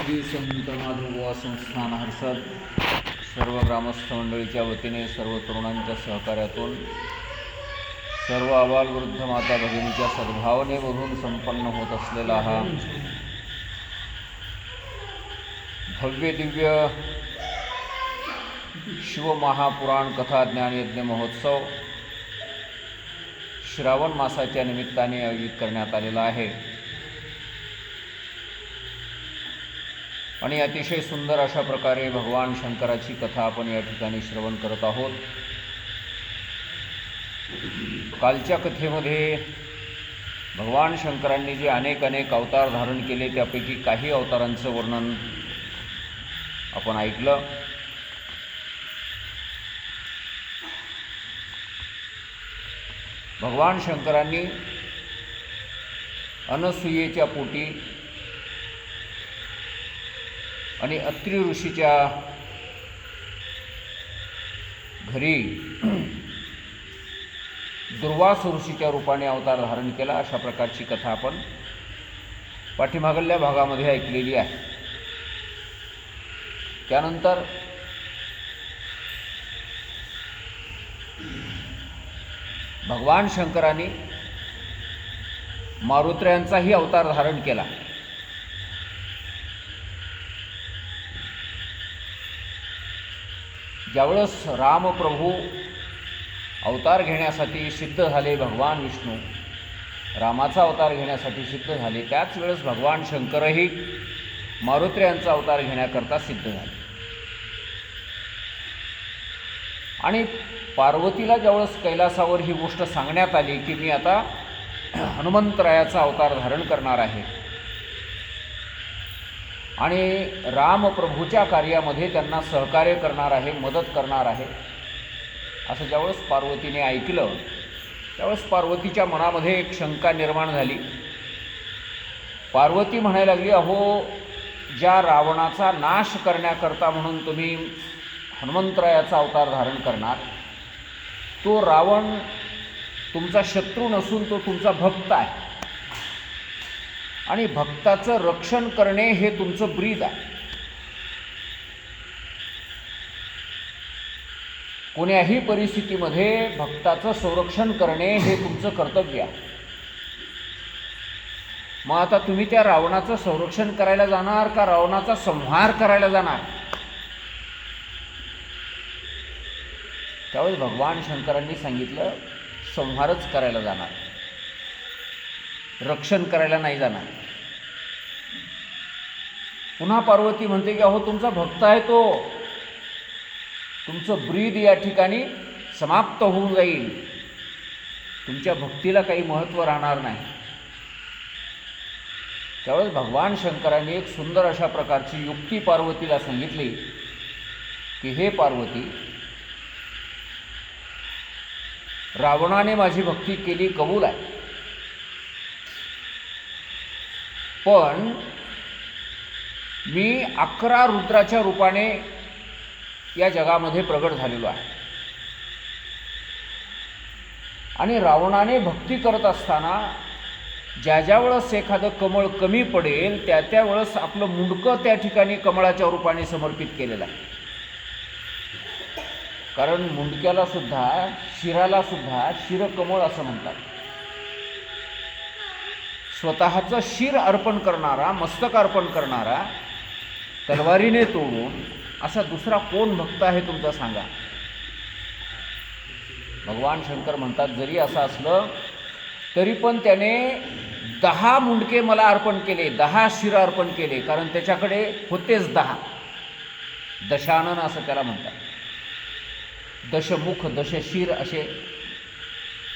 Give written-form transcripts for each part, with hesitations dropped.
श्री संत माधवबुवा संस्थान हर्षद सर्व ग्रामस्थ मंडळीच्या वतीने सर्व तरुणांच्या सहकार्यातून सर्व अबालवृद्ध माता भगिनीच्या सद्भावनेमधून संपन्न होत असलेला हा भव्य दिव्य शिवमहापुराण कथा ज्ञानयज्ञ महोत्सव श्रावण मासाच्या निमित्ताने आयोजित करण्यात आलेला आहे आणि अतिशय सुंदर अशा प्रकारे भगवान शंकराची कथा आपण या ठिकाणी श्रवण करत आहोत। कालच्या कथेमध्ये भगवान शंकरांनी जे अनेक अवतार धारण केले त्यापैकी काही अवतारांचं वर्णन आपण ऐकलं। भगवान शंकरांनी अनसूयेच्या पोटी आणि अत्रि ऋषीच्या घरी दुर्वास ऋषीच्या रूपाने अवतार धारण केला, अशा प्रकारची कथा आपण पाठीमागल्या भागामध्ये ऐकलेली आहे। त्यानंतर भगवान शंकरांनी मारुत्र्यांचाही अवतार धारण केला। ज्यावेळेस रामप्रभू अवतार घेण्यासाठी सिद्ध झाले, भगवान विष्णू रामाचा अवतार घेण्यासाठी सिद्ध झाले, त्याच वेळेस भगवान शंकरही मारुत्र्यांचा अवतार घेण्याकरता सिद्ध झाले। आणि पार्वतीला ज्यावेळेस कैलासावर ही गोष्ट सांगण्यात आली की मी आता हनुमंतरायाचा अवतार धारण करणार आहे आणि रामप्रभूच्या कार्यामध्ये त्यांना सहकार्य करणार आहे, मदत करणार आहे, असं ज्यावेळेस पार्वतीने ऐकलं त्यावेळेस पार्वतीच्या मनामध्ये एक शंका निर्माण झाली। पार्वती म्हणायला लागली, अहो ज्या रावणाचा नाश करण्याकरता म्हणून तुम्ही हनुमंतरायाचा अवतार धारण करणार, तो रावण तुमचा शत्रू नसून तो तुमचा भक्त आहे आणि भक्ताचं रक्षण करणे हे तुमचं ब्रीद आहे। कोण्याही परिस्थितीमध्ये भक्ताचं संरक्षण करणे हे तुमचं कर्तव्य आहे। मग आता तुम्ही त्या रावणाचं संरक्षण करायला जाणार का रावणाचा संहार करायला जाणार? त्यावेळी भगवान शंकरांनी सांगितलं, संहारच करायला जाणार, रक्षण करायला नाही जाणार। पुन्हा पार्वती म्हणते की अहो तुमचा भक्त आहे, तो तुमचं ब्रीद या ठिकाणी समाप्त होऊन जाईल, तुमच्या भक्तीला काही महत्त्व राहणार नाही। त्यावेळेस भगवान शंकरांनी एक सुंदर अशा प्रकारची युक्ती पार्वतीला सांगितली की हे पार्वती, रावणाने माझी भक्ती केली कबूल आहे, पण मी 11 रुद्राच्या रूपाने या जगामध्ये प्रगट झालेलो आहे आणि रावणाने भक्ती करत असताना ज्या वेळेस एखादं कमळ कमी पडेल त्या वेळेस आपलं मुंडकं त्या ठिकाणी कमळाच्या रूपाने समर्पित केलेलं आहे। कारण मुंडक्याला सुद्धा, शिराला सुद्धा शिरकमळ असं म्हणतात। स्वतःचं शिर अर्पण करणारा, मस्तक अर्पण करणारा, तलवारीने तोडून असा दुसरा कोण भक्त आहे तुमचा सांगा? भगवान शंकर म्हणतात, जरी असं असलं तरी पण त्याने 10 मुंडके मला अर्पण केले, 10 शिर अर्पण केले, कारण त्याच्याकडे होतेच 10, दशानन असं त्याला म्हणतात। दशमुख, दशशिर असे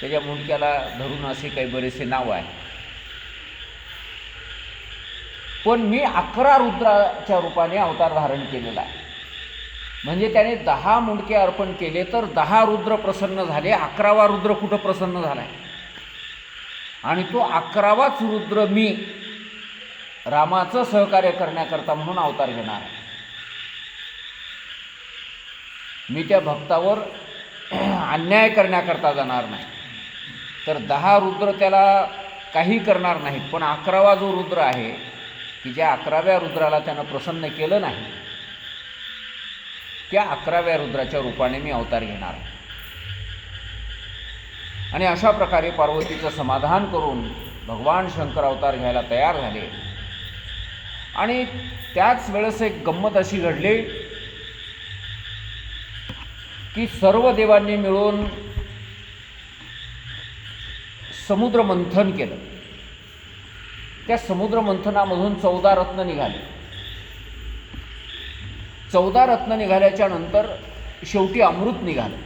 त्याच्या मुंडक्याला धरून असे काही बरेचसे नाव आहे। पण मी 11 रुद्राच्या रूपाने अवतार धारण केलेला आहे, म्हणजे त्याने 10 मुंडके अर्पण केले तर 10 रुद्र प्रसन्न झाले, 11वा रुद्र कुठं प्रसन्न झालाय? आणि तो 11वाच रुद्र मी रामाचं सहकार्य करण्याकरता म्हणून अवतार घेणार आहे। मी त्या भक्तावर अन्याय करण्याकरता जाणार नाही, तर 10 रुद्र त्याला काही करणार नाहीत, पण 11वा जो रुद्र आहे की ज्या 11व्या रुद्राला त्यानं प्रसन्न केलं नाही, त्या 11व्या रुद्राच्या रूपाने मी अवतार घेणार. आणि अशा प्रकारे पार्वतीचं समाधान करून भगवान शंकर अवतार घ्यायला तयार झाले. आणि त्याच वेळेस एक गंमत अशी घडली की सर्व देवांनी मिळून समुद्र मंथन केलं. त्या समुद्र मंथनामधून 14 रत्न निघाले. 14 रत्न निघाल्याच्या नंतर शेवटी अमृत निघालं.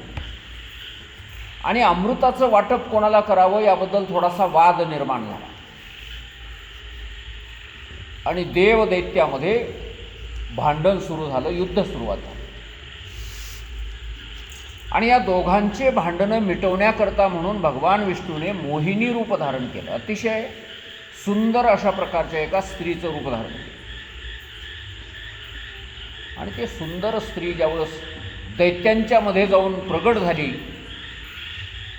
आणि अमृताचं वाटप कोणाला करावं याबद्दल थोडासा वाद निर्माण झाला. आणि देव दैत्यामध्ये भांडण सुरू झालं, युद्ध सुरुवात झालं. आणि या दोघांचे भांडणं मिटवण्याकरता म्हणून भगवान विष्णूने मोहिनी रूप धारण केलं. अतिशय सुंदर अशा प्रकारच्या एका स्त्रीचं रूप धारण केलं. आणि ते सुंदर स्त्री ज्यावेळेस दैत्यांच्या मध्ये जाऊन प्रगट झाली,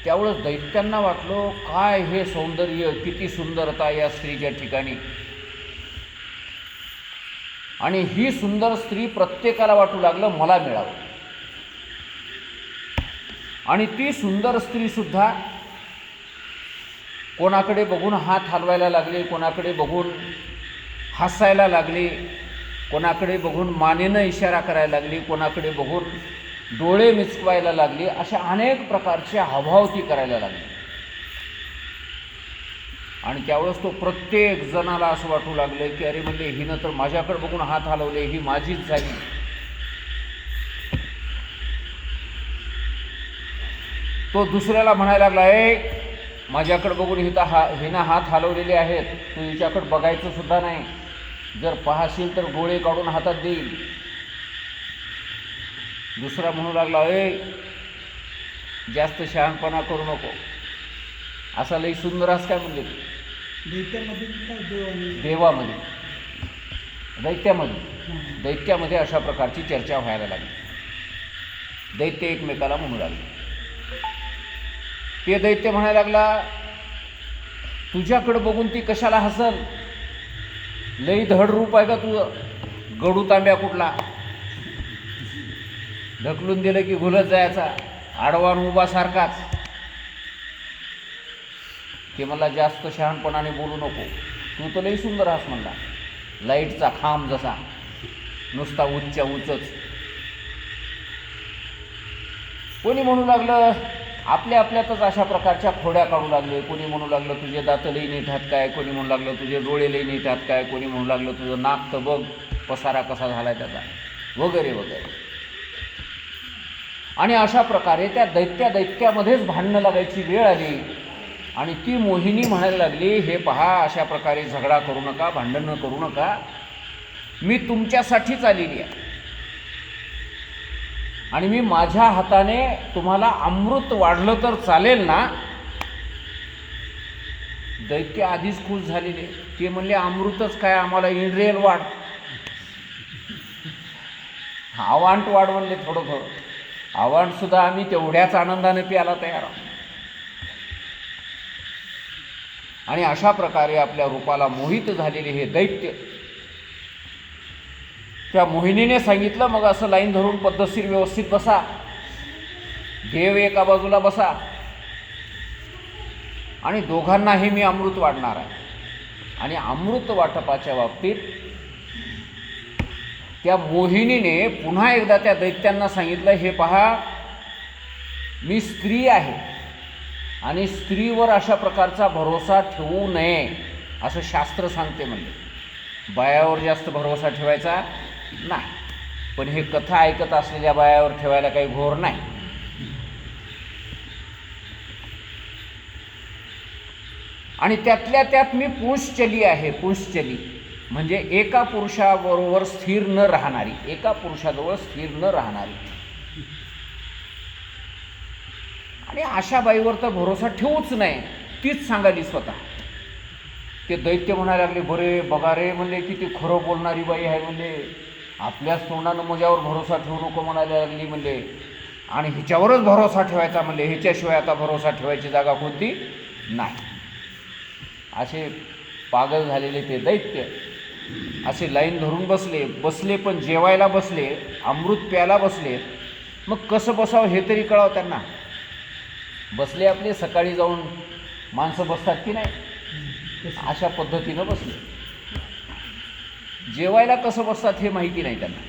त्यावेळेस दैत्यांना वाटलं काय हे सौंदर्य, किती सुंदरता या स्त्रीच्या ठिकाणी. आणि ही सुंदर स्त्री प्रत्येकाला वाटू लागलं मला मिळावं. आणि ती सुंदर स्त्रीसुद्धा कोणाकडे बघून हात हलवायला लागली, कोणाकडे बघून हसायला लागली, कोणाकडे बघून मानेनं इशारा करायला लागली, कोणाकडे बघून डोळे मिचकवायला लागली. अशा अनेक प्रकारचे हावभाव ती करायला लागली. आणि त्यावेळेस तो प्रत्येक जणाला असं वाटू लागलं की अरे म्हणजे हिनं तर माझ्याकडे बघून हात हलवले, ही माझीच झाली. तो दुसऱ्याला म्हणायला लागला, माझ्याकडे बघून हिनं हात हलवलेले आहेत, तू हिच्याकडे बघायचं सुद्धा नाही, जर पाहशील तर डोळे काढून हातात देईल. दुसरा म्हणू लागला, जास्त शहाणपणा करू नको, असा लई सुंदर असं काय म्हणले. देवामध्ये दैत्यामध्ये अशा प्रकारची चर्चा व्हायला लागली. दैत्य एकमेकाला म्हणू लागले. ते दैत्य म्हणायला लागला, तुझ्याकडे बघून ती कशाला हसल, लई धड रूप आहे का तुझं, गडू तांब्या कुठला, ढकलून दिलं की घुलत जायचा, आडवान उभा सारखाच. ते मला जास्त शहाणपणाने बोलू नको, तू तर लई सुंदर हास म्हणला, लाईटचा खांब जसा, नुसता उच्च उचच. कोणी म्हणू लागलं, आपल्या आपल्यातच अशा प्रकारच्या खोड्या काढू लागले. कोणी म्हणू लागलं तुझे दात लई नीट आहेत काय, कोणी म्हणू लागलं तुझे डोळे लई नीट आहेत काय, कोणी म्हणू लागलं तुझं नाक तर बघ पसारा कसा झाला त्याचा, वगैरे वगैरे. आणि अशा प्रकारे त्या दैत्यामध्येच भांडणं लागायची वेळ आली. आणि ती मोहिनी म्हणायला लागली, हे पहा, अशा प्रकारे झगडा करू नका, भांडणं करू नका, मी तुमच्यासाठीच आलेली आहे. आणि मी माझ्या हाताने तुम्हाला अमृत वाढलं तर चालेल ना. दैत्य आधीच खुश झालेले. ते म्हणले, अमृतच काय, आम्हाला इंद्रियल वाढ, आवांट वाढ म्हणले, थोडं थोडं आवांटसुद्धा आम्ही तेवढ्याच आनंदाने प्यायला तयार आहोत. आणि अशा प्रकारे आपल्या रूपाला मोहित झालेले हे दैत्य, त्या मोहिनीने सांगितलं, मग असं लाईन धरून पद्धतशीर व्यवस्थित बसा, देव एका बाजूला बसा, आणि दोघांनाही मी अमृत वाढणार आहे. आणि अमृत वाटपाच्या बाबतीत त्या मोहिनीने पुन्हा एकदा त्या दैत्यांना सांगितलं, हे पहा, मी स्त्री आहे आणि स्त्रीवर अशा प्रकारचा भरोसा ठेवू नये असं शास्त्र सांगते. म्हणजे बायावर जास्त भरोसा ठेवायचा नाही, पण हे कथा ऐकत असलेल्या बायावर ठेवायला काही घोर नाही. आणि त्यातल्या त्यात मी पुंसचली आहे. पुंसचली म्हणजे एका पुरुषाबरोबर स्थिर न राहणारी, एका पुरुषाजवळ स्थिर न राहणारी. आणि अशा बाईवर तर भरोसा ठेवूच नाही, तीच सांगाली स्वतः. ते दैत्य म्हणायला लागले, बरे बघा रे म्हणले, किती खरं बोलणारी बाई आहे म्हणले, आपल्याच तोंडानं माझ्यावर भरोसा ठेवू नको म्हणायला लागली म्हणले, आणि हिच्यावरच भरोसा ठेवायचा म्हणले, ह्याच्याशिवाय आता भरोसा ठेवायची जागा कोणती नाही. असे पागल झालेले ते दैत्य असे लाईन धरून बसले पण जेवायला बसले, अमृत प्यायला बसले. मग कसं बसावं हे तरी कळावं त्यांना. बसले आपले, सकाळी जाऊन माणसं बसतात की नाही, अशा पद्धतीनं बसले. जेवायला कसं बसतात हे माहिती नाही त्यांना.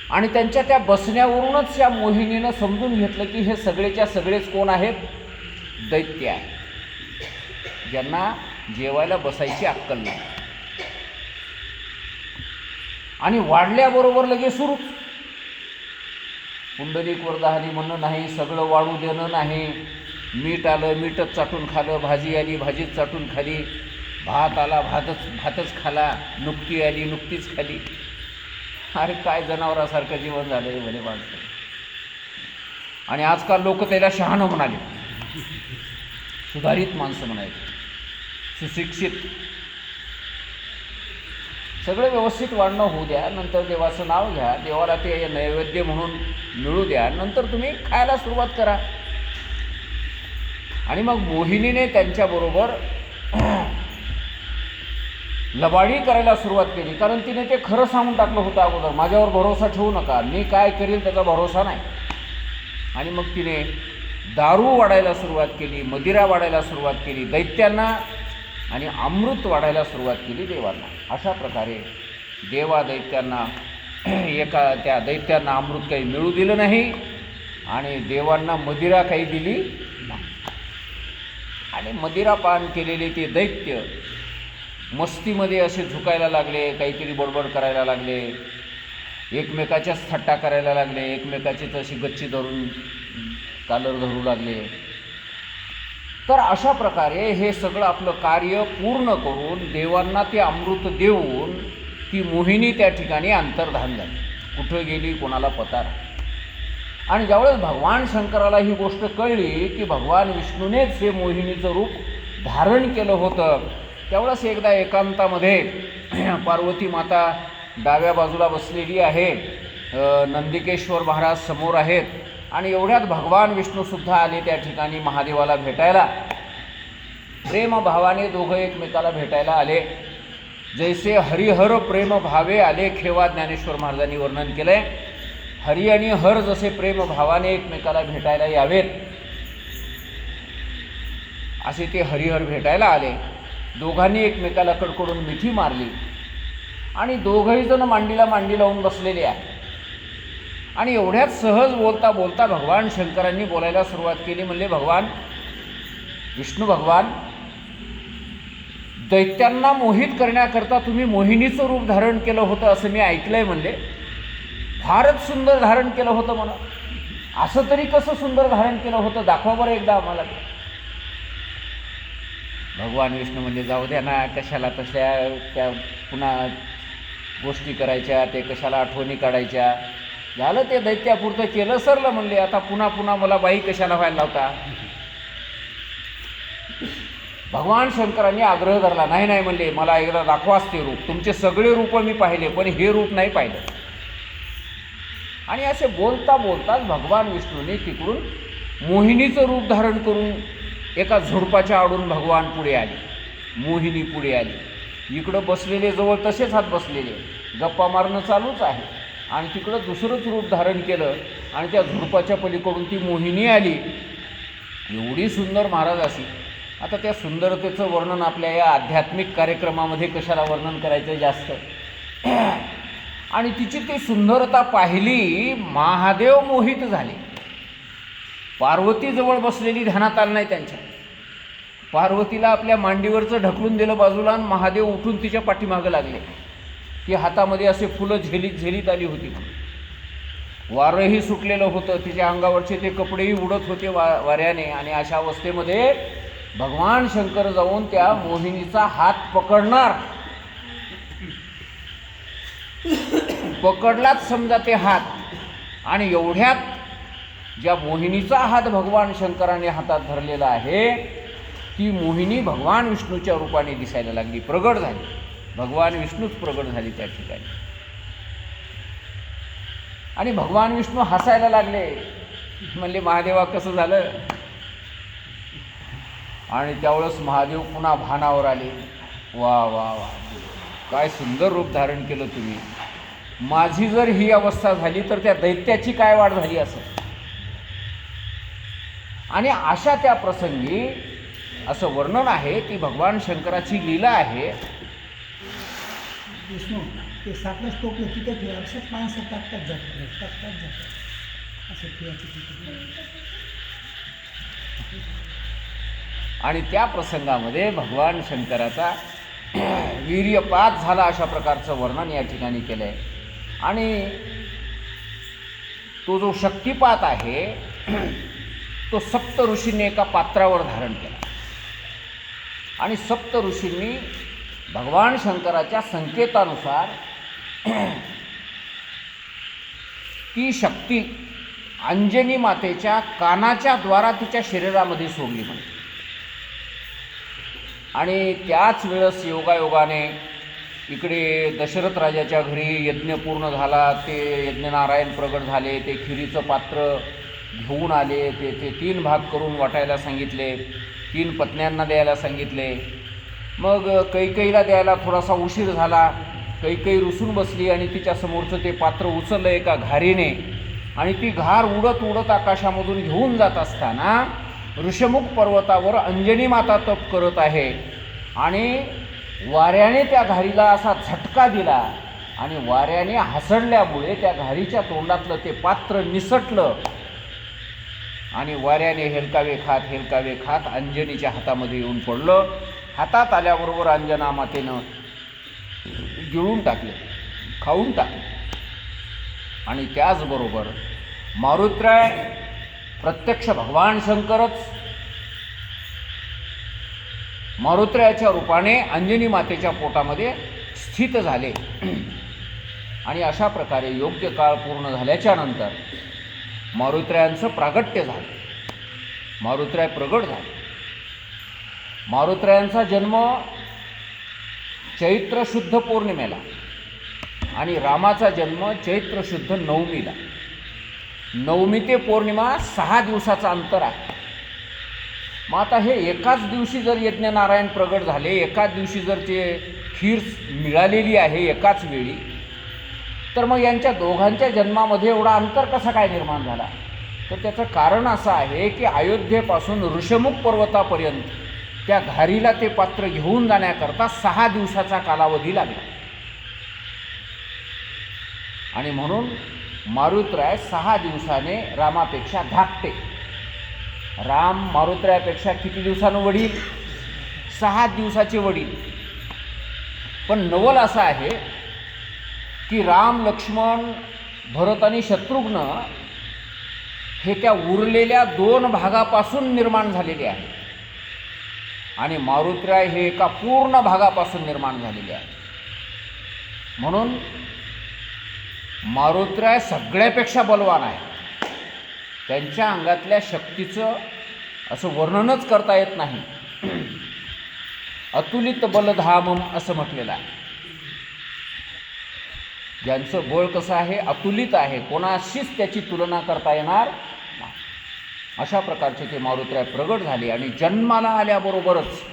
आणि त्यांच्या त्या बसण्यावरूनच या मोहिनीनं समजून घेतलं की हे सगळेच्या सगळेच कोण आहेत, दैत्य आहे, ज्यांना जेवायला बसायची अक्कल नाही. आणि वाढल्याबरोबर लगेच सुरू, पुंडलिक वरदाहनी म्हणणं नाही, सगळं वाढू देणं नाही. मीठ आलं मीठच चाटून खालं, भाजी आली भाजीच चाटून खाली, भात आला भातच खाला, नुकती आली नुकतीच खाली. अरे काय जनावरासारखं जीवन झालं आहे म्हणे माणसं. आणि आजकाल लोक त्याला शहाणं म्हणाले, सुधारित माणसं म्हणायचे, सुशिक्षित. सगळं व्यवस्थित वाढणं होऊ द्या, नंतर देवाचं नाव घ्या, देवाला ते नैवेद्य म्हणून मिळू द्या, नंतर तुम्ही खायला सुरुवात करा. आणि मग मोहिनीने त्यांच्याबरोबर लबाडी करायला सुरुवात केली. कारण तिने ते खरं सांगून टाकलं होतं अगोदर, माझ्यावर भरोसा ठेवू नका, मी काय करील त्याचा भरोसा नाही. आणि मग तिने दारू वाढायला सुरुवात केली, मदिरा वाढायला सुरुवात केली दैत्यांना, आणि अमृत वाढायला सुरुवात केली देवांना. अशा प्रकारे दैत्यांना त्या दैत्यांना अमृत काही मिळू दिलं नाही आणि देवांना मदिरा काही दिली नाही. आणि मदिरा पान केलेले ते दैत्य मस्तीमध्ये असे झुकायला लागले, काहीतरी बडबड करायला लागले, एकमेकाच्याच थट्टा करायला लागले, एकमेकाची तशी गच्ची धरून कालर धरू लागले. तर अशा प्रकारे हे सगळं आपलं कार्य पूर्ण करून देवांना ते अमृत देऊन ती मोहिनी त्या ठिकाणी अंतर्धान झाली. कुठं गेली कोणाला पता नाही. आणि ज्यावेळेस भगवान शंकराला ही गोष्ट कळली की भगवान विष्णूनेच हे मोहिनीचं रूप धारण केलं होतं, त्यावेळेस एकदा एकांतामध्ये पार्वती माता डाव्या बाजूला बसलेली आहे, नंदिकेश्वर महाराज समोर आहेत, आणि एवढ्यात भगवान विष्णूसुद्धा आले त्या ठिकाणी महादेवाला भेटायला. प्रेमभावाने दोघं एकमेकाला भेटायला आले. जैसे हरिहर प्रेम भावे आले खेवा ज्ञानेश्वर महाराजांनी वर्णन केलं आहे. हरी आणि हर जसे प्रेमभावाने एकमेकाला भेटायला यावेत असे ते हरिहर भेटायला आले. दोघांनी एकमेकाला कडकडून मिठी मारली आणि दोघंही जण मांडीला मांडी लावून बसलेले आहे. आणि एवढ्यात सहज बोलता बोलता भगवान शंकरांनी बोलायला सुरुवात केली. म्हणले, भगवान विष्णू भगवान, दैत्यांना मोहित करण्याकरता तुम्ही मोहिनीचं रूप धारण केलं होतं असं मी ऐकलंय. म्हणले, फारच सुंदर धारण केलं होतं म्हणा. असं तरी कसं सुंदर धारण केलं होतं, दाखवा बरं एकदा आम्हाला. भगवान विष्णू म्हणजे जाऊ द्या ना, कशाला तसल्या त्या पुन्हा गोष्टी करायच्या, ते कशाला आठवणी काढायच्या, झालं ते दैत्यापुरतं केलं सरलं. म्हणले, आता पुन्हा पुन्हा मला बाई कशाला व्हायला लावता. भगवान शंकरांनी आग्रह धरला, नाही नाही म्हणले, मला एकदा दाखवाच ते रूप. तुमचे सगळे रूप मी पाहिले पण हे रूप नाही पाहिलं. आणि असे बोलता बोलताच भगवान विष्णूने तिकडून मोहिनीचं रूप धारण करून एका झुडपाच्या आडून भगवान पुढे आले, मोहिनी पुढे आली. इकडं बसलेले जवळ तसेच हात बसलेले, गप्पा मारणं चालूच आहे. आणि तिकडं दुसरंच रूप धारण केलं आणि त्या झुडपाच्या पलीकडून ती मोहिनी आली. एवढी सुंदर महाराज अशी. आता त्या सुंदरतेचं वर्णन आपल्या या आध्यात्मिक कार्यक्रमामध्ये कशाला वर्णन करायचं जास्त. आणि तिची ती सुंदरता पाहिली, महादेव मोहित झाले. पार्वती जवळ बसलेली ध्यानात आलं नाही त्यांच्या. पार्वतीला आपल्या मांडीवरचं ढकलून दिलं बाजूला आणि महादेव उठून तिच्या पाठीमागं लागले. ती हातामध्ये असे फुलं झेलीत आली होती. वारंही सुटलेलं होतं, तिच्या अंगावरचे ते कपडेही उडत होते वाऱ्याने. आणि अशा अवस्थेमध्ये भगवान शंकर जाऊन त्या मोहिनीचा हात पकडणार. पकडलाच समजा ते हात. आणि एवढ्यात ज्या मोहिनीचा हात भगवान शंकराने हातात धरलेला आहे ती मोहिनी भगवान विष्णूच्या रूपाने दिसायला लागली, प्रगट झाली. भगवान विष्णूच प्रगट झाली त्या ठिकाणी. आणि भगवान विष्णू हसायला लागले. म्हणले, महादेवा कसं झालं. आणि त्यावेळेस महादेव पुन्हा भानावर आले. वा वा वा, काय सुंदर रूप धारण केलं तुम्ही. माझी जर ही अवस्था झाली तर त्या दैत्याची काय वाढ झाली असेल. आणि अशा त्या प्रसंगी असं वर्णन आहे की भगवान शंकराची लीला आहे. विष्णू ते साखरच टोकलं तिथे ठेवा, अक्षरच माणसं टाकतात जातात असं ठेवायचं तिथे. आणि त्या प्रसंगामध्ये भगवान शंकराचा वीर्यपात झाला अशा प्रकारचं वर्णन या ठिकाणी केलं आहे. आणि तो जो शक्तिपात आहे तो सप्त ऋषींनी एका पात्रावर धारण केला. आणि सप्त ऋषींनी भगवान शंकराच्या संकेतानुसार ती शक्ती अंजनी मातेच्या कानाच्या द्वारा तिच्या शरीरामध्ये सोडली म्हणे. आणि त्याच वेळेस योगायोगाने इकडे दशरथ राजाच्या घरी यज्ञ पूर्ण झाला. ते यज्ञनारायण प्रगट झाले. ते खिरीचं पात्र घेऊन आले. ते 3 भाग करून वाटायला सांगितले. 3 पत्न्यांना द्यायला सांगितले. मग कैकेयीला द्यायला थोडासा उशीर झाला. कैकेयी रुसून बसली आणि तिच्यासमोरचं ते पात्र उचललं एका घारीने. आणि ती घार उडत उडत आकाशामधून घेऊन जात असताना ऋषमुख पर्वतावर अंजनी माता तप करत आहे. आणि वाऱ्याने त्या घारीला असा झटका दिला आणि वाऱ्याने हासडल्यामुळे त्या घारीच्या तोंडातलं ते पात्र निसटलं. आणि वाऱ्याने हेलकावे खात अंजनीच्या हातामध्ये येऊन पडलं. हातात आल्याबरोबर अंजना मातेनं गिळून टाकले, खाऊन टाकले. आणि त्याचबरोबर मारुत्राय प्रत्यक्ष भगवान शंकरच मारुत्रायाच्या रूपाने अंजनी मातेच्या पोटामध्ये स्थित झाले. आणि अशा प्रकारे योग्य काळ पूर्ण झाल्याच्या नंतर मारुत्रायांचं प्रागट्य झालं. मारुत्राय प्रगट झाले. मारुत्रायांचा जन्म चैत्र शुद्ध पौर्णिमेला आणि रामाचा जन्म चैत्र शुद्ध नवमीला. नवमी ते पौर्णिमा 6 दिवसाचं अंतर आहे. मग आता हे एकाच दिवशी जर यज्ञनारायण प्रगट झाले, एकाच दिवशी जर ते खीर मिळालेली आहे एकाच वेळी, तर मग यांच्या दोघांच्या जन्मामध्ये एवढा अंतर कसा काय निर्माण झाला. तर त्याचं कारण असं आहे की अयोध्येपासून ऋषमुख पर्वतापर्यंत त्या घारीला ते पात्र घेऊन जाण्याकरता 6 दिवसाचा कालावधी लागला. आणि म्हणून मारुतराय 6 दिवसाने रामापेक्षा धाकटे. राम मारुतरायापेक्षा किती दिवसानं वडील? 6 दिवसाचे वडील. पण नवल असं आहे की राम, लक्ष्मण, भरत आणि शत्रुघ्न हे त्या उरलेल्या 2 भागापासून निर्माण झालेले आहे. आणि मारुतराय हे एका पूर्ण भागापासून निर्माण झालेले आहे. म्हणून मारुतराय सगळ्यापेक्षा बलवान आहे. त्यांच्या अंगातल्या शक्तीचं असं वर्णनच करता येत नाही. अतुलित बलधामम असं म्हटलेलं आहे. ज्यांचं बळ कसं आहे, अतुलित आहे, कोणाशीच त्याची तुलना करता येणार नाही. अशा प्रकारचे ते मारुतराय प्रगट झाले. आणि जन्माला आल्याबरोबरच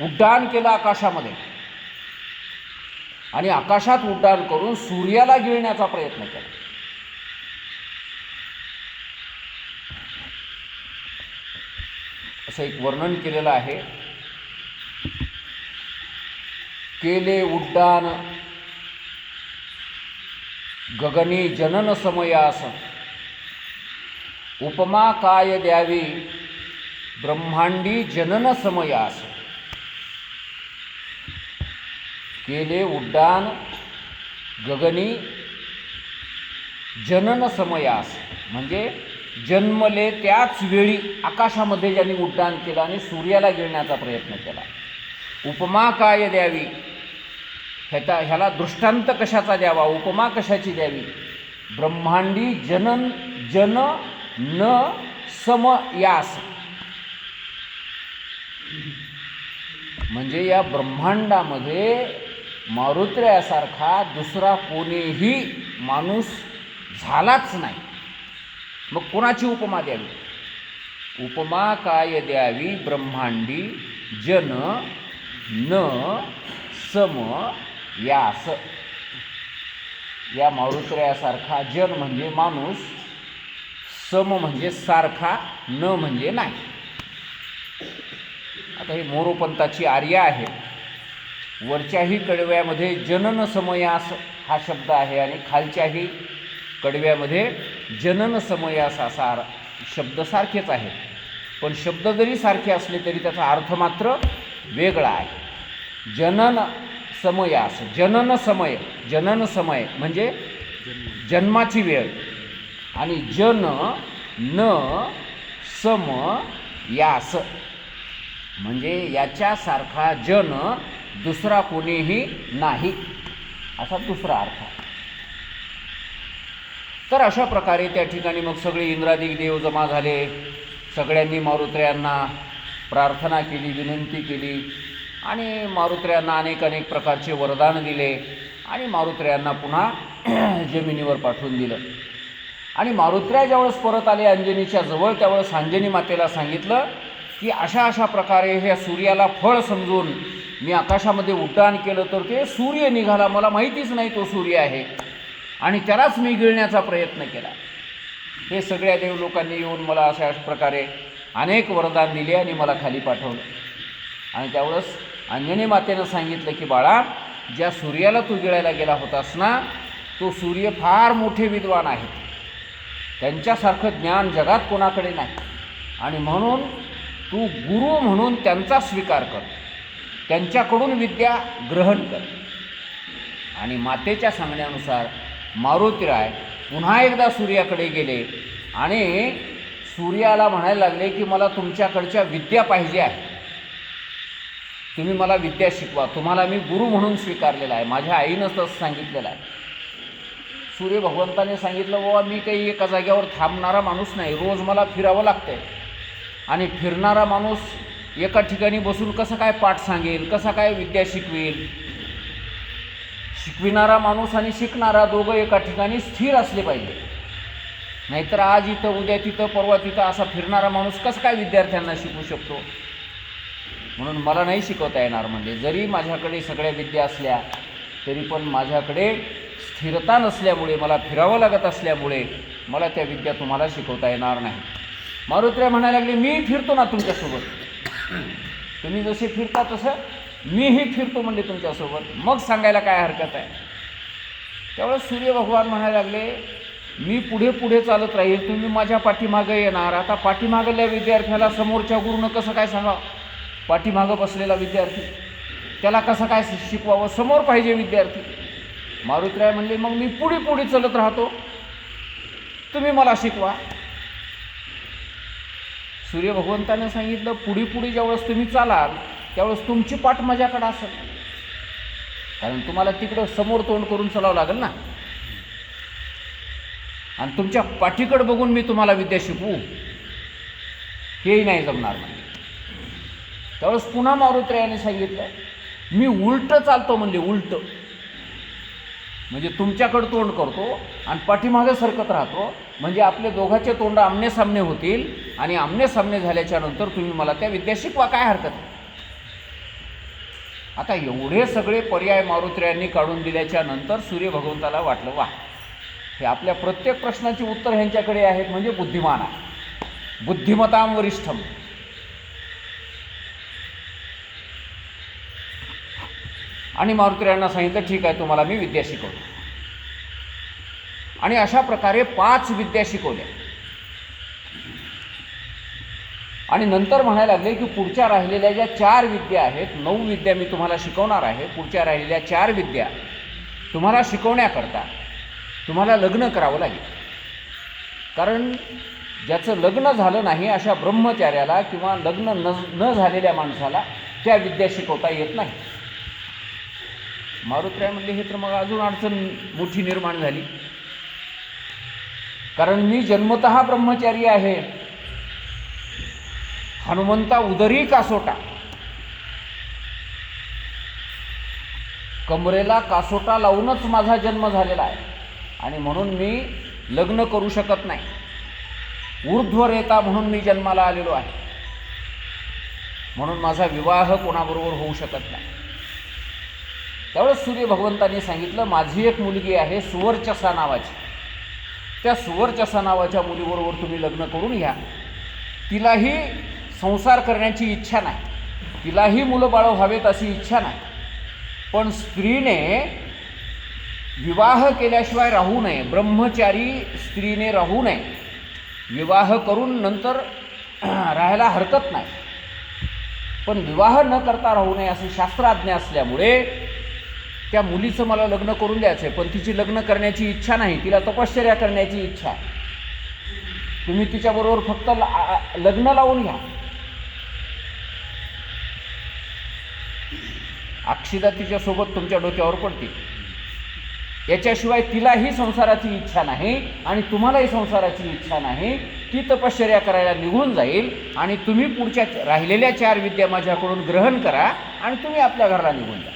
उड्डाण केलं आकाशामध्ये. आणि आकाशात उड्डाण करून सूर्याला गिळण्याचा प्रयत्न केला. असं एक वर्णन केलेलं आहे. केले उड्डाण गगनी जनन समयास, उपमा काय द्यावी ब्रह्मांडी जनन समयास. केले उड्डाण गगनी जनन समयास म्हणजे जन्मले त्याच वेळी आकाशामध्ये ज्यांनी उड्डाण केलं आणि सूर्याला गिळण्याचा प्रयत्न केला. उपमा काय द्यावी, ह्याला दृष्टांत कशाचा द्यावा, उपमा कशाची द्यावी. ब्रह्मांडी जनन जन न समयास म्हणजे या ब्रह्मांडामध्ये मारुतरायासारखा दुसरा कोणीही माणूस झालाच नाही. मग कोणाची उपमा द्यावी? उपमा काय द्यावी ब्रह्मांडी जन न सम यास. या मारुत्र्यासारखा जन म्हणजे माणूस, सम म्हणजे सारखा, न म्हणजे नाही. आता ही मोरोपंताची आर्या आहे. वरच्याही कडव्यामध्ये जनन समयास हा शब्द आहे आणि खालच्याही कडव्यामध्ये जनन समयास असा शब्द सारखेच आहे. पण शब्द जरी सारखे असले तरी त्याचा अर्थ मात्र वेगळा आहे. जनन समयास, जनन समय, जनन समय म्हणजे जन्माची वेळ, आणि जन न सम यास म्हणजे याच्यासारखा जन दुसरा कोणीही नाही, असा दुसरा अर्थ आहे. तर अशा प्रकारे त्या ठिकाणी मग सगळे इंद्रादिक देव जमा झाले. सगळ्यांनी मारुत्र्यांना प्रार्थना केली, विनंती केली आणि मारुत्र्यांना अनेक प्रकारचे वरदान दिले आणि मारुत्र्यांना पुन्हा जमिनीवर पाठवून दिलं. आणि मारुत्र्या ज्यावेळेस परत आले अंजनीच्या जवळ, त्यावेळेस अंजनी मातेला सांगितलं की अशा प्रकारे ह्या सूर्याला फळ समजून मी आकाशामध्ये उड्डाण केलं तर ते सूर्य निघाला, मला माहितीच नाही तो सूर्य आहे, आणि त्यालाच मी गिळण्याचा प्रयत्न केला. हे सगळ्या देव लोकांनी येऊन मला अशा प्रकारे अनेक वरदान दिले आणि मला खाली पाठवलं. आणि त्यावेळेस अंजनी मातेनं सांगितलं की बाळा, ज्या सूर्याला तू गिळायला गेला होतास ना, तो सूर्य फार मोठे विद्वान आहेत, त्यांच्यासारखं ज्ञान जगात कोणाकडे नाही, आणि म्हणून तू गुरु म्हणून त्यांचा स्वीकार कर, त्यांच्याकडून विद्या ग्रहण कर. आणि मातेच्या सांगण्यानुसार मारुतीराय पुन्हा एकदा सूर्याकडे गेले आणि सूर्याला म्हणायला लागले की मला तुमच्याकडच्या विद्या पाहिजे आहे, तुम्ही मला विद्या शिकवा, तुम्हाला मी गुरु म्हणून स्वीकारलेला आहे, माझ्या आईनं तसं सांगितलेलं आहे. सूर्य भगवंताने सांगितलं, बाबा मी काही एका जाग्यावर थांबणारा माणूस नाही, रोज मला फिरावं लागतंय, आणि फिरणारा माणूस एका ठिकाणी बसून कसं काय पाठ सांगेल, कसा काय विद्या शिकवेल. शिकविणारा माणूस आणि शिकणारा दोघं एका ठिकाणी स्थिर असले पाहिजे, नाहीतर आज इथं उद्या तिथं परवा तिथं असा फिरणारा माणूस कसं काय विद्यार्थ्यांना शिकवू शकतो. म्हणून मला नाही शिकवता येणार. म्हणजे जरी माझ्याकडे सगळ्या विद्या असल्या तरी पण माझ्याकडे स्थिरता नसल्यामुळे, मला फिरावं लागत असल्यामुळे मला त्या विद्या तुम्हाला शिकवता येणार नाही. मारुत्र्या म्हणायला लागले, मी फिरतो ना तुमच्यासोबत, तुम्ही जसे फिरता तसं मीही फिरतो म्हणले तुमच्यासोबत, मग सांगायला काय हरकत आहे. त्यावेळेस सूर्य भगवान म्हणायला लागले, मी पुढे चालत राहील, तुम्ही माझ्या पाठीमागे येणार. आता पाठीमागल्या विद्यार्थ्याला समोरच्या गुरुनं कसं काय सांगावं, पाठीमागं बसलेला विद्यार्थी त्याला कसं काय शिकवावं, समोर पाहिजे विद्यार्थी. मारुतीराय म्हणले, मग मी पुढे चालत राहतो, तुम्ही मला शिकवा. सूर्य भगवंताने सांगितलं, पुढे ज्यावेळेस तुम्ही चालाल त्यावेळेस तुमची पाठ माझ्याकडे असेल, कारण तुम्हाला तिकडं समोर तोंड करून चालावं लागेल ना, आणि तुमच्या पाठीकडे बघून मी तुम्हाला विद्या शिकवू, हेही नाही जमणार म्हणजे. त्यावेळेस पुन्हा मारुतीरायाने सांगितलं, मी उलटं चालतो म्हणले, उलटं म्हणजे तुमच्याकडं तोंड करतो आणि पाठीमागे सरकत राहतो, म्हणजे आपले दोघांचे तोंड आमनेसामने होतील, आणि आमनेसामने झाल्याच्या नंतर तुम्ही मला त्या विद्या शिकवा, काय हरकत नाही. आता एवढे सगळे पर्याय मारुतीरायांनी काढून दिल्याच्या नंतर सूर्य भगवंताला वाटलं, वा, हे आपल्या प्रत्येक प्रश्नाची उत्तर ह्यांच्याकडे आहेत, म्हणजे बुद्धिमान आहे, बुद्धिमतां वरिष्ठम. आणि मारुतीरायांना सांगितलं, ठीक आहे, तुम्हाला मी विद्या शिकवतो. आणि अशा प्रकारे 5 विद्या शिकवल्या. आणि नंतर म्हणायला लागले की पुढच्या राहिलेल्या ज्या 4 विद्या आहेत, 9 विद्या मी तुम्हाला शिकवणार आहे, पुढच्या राहिलेल्या 4 विद्या तुम्हाला शिकवण्याकरता तुम्हाला लग्न करावं लागेल. कारण ज्याचं लग्न झालं नाही अशा ब्रह्मचार्याला किंवा लग्न न झालेल्या माणसाला त्या विद्या शिकवता येत नाही. मारुतीराय म्हणले, हे तर मग अजून अडचण मोठी निर्माण झाली, कारण मी जन्मतः ब्रह्मचारी आहे, हनुमंता उदरी कासोटा, कमरेला कासोटा लावूनच माझा जन्म झालेला आहे, आणि म्हणून मी लग्न करू शकत नाही. ऊर्ध्वरेता म्हणून मी जन्माला आलेलो आहे, म्हणून माझा विवाह कोणाबरोबर होऊ शकत नाही. त्यावेळेस सूर्य भगवंतांनी सांगितलं, माझी एक मुलगी आहे सुवर्चसा नावाची, त्या सुवर्चसा नावाच्या मुलीबरोबर तुम्ही लग्न करून घ्या. तिलाही संसार करण्याची इच्छा नाही, तिलाही मुलं बाळं व्हावेत अशी इच्छा नाही, पण स्त्रीने विवाह केल्याशिवाय राहू नये, ब्रह्मचारी स्त्रीने राहू नये. विवाह करून नंतर राहायला हरकत नाही, पण विवाह न करता राहू नये अशी शास्त्राज्ञा असल्यामुळे त्या मुलीचं मला लग्न करून द्यायचं आहे, पण तिची लग्न करण्याची इच्छा नाही, तिला तपश्चर्या करण्याची इच्छा आहे. तुम्ही तिच्याबरोबर फक्त लग्न लावून घ्या. अक्षिदा तिच्यासोबत तुमच्या डोक्यावर पडते, याच्याशिवाय तिलाही संसाराची इच्छा नाही आणि तुम्हालाही संसाराची इच्छा नाही. ती तपश्चर्या करायला निघून जाईल आणि तुम्ही पुढच्या राहिलेल्या 4 विद्या माझ्याकडून ग्रहण करा आणि तुम्ही आपल्या घराला निघून जा.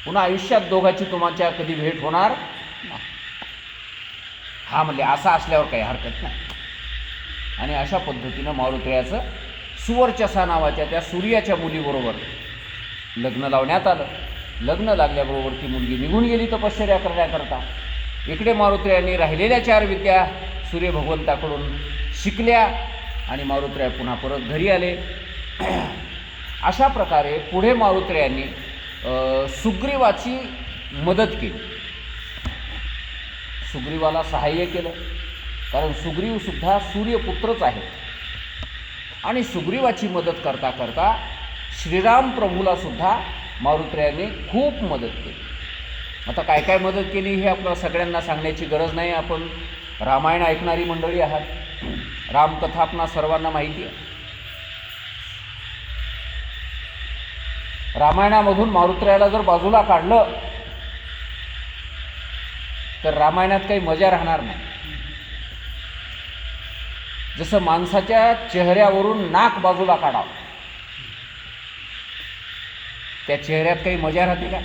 पुन्हा आयुष्यात दोघांची तुमच्या कधी भेट होणार नाही. हा म्हणले असं असल्यावर काही हरकत नाही. आणि अशा पद्धतीनं मारुत्रयाचं सुवर्चसा नावाच्या त्या सूर्याच्या मुलीबरोबर लग्न लावण्यात आलं. लग्न लागल्याबरोबर ती मुलगी निघून गेली तपश्चर्या करण्याकरता. इकडे मारुत्रयांनी राहिलेल्या 4 विद्या सूर्य भगवंताकडून शिकल्या आणि मारुत्रया पुन्हा परत घरी आले. अशा प्रकारे पुढे मारुत्रयांनी सुग्रीवाची मदत केली, सुग्रीवाला सहाय्य केलं, कारण सुग्रीवसुद्धा सूर्यपुत्रच आहे. आणि सुग्रीवाची मदत करता करता श्रीराम प्रभूलासुद्धा मारुत्रयाने खूप मदत केली. आता काय काय मदत केली हे आपल्या सगळ्यांना सांगण्याची गरज नाही. आपण रामायण ऐकणारी मंडळी आहात, रामकथा आपणा सर्वांना माहिती आहे. रामायणामधून मारुत्रयाला जर बाजूला काढलं तर रामायणात काही मजा राहणार नाही. जसं माणसाच्या चेहऱ्यावरून नाक बाजूला काढावं, त्या चेहऱ्यात काही मजा राहते का?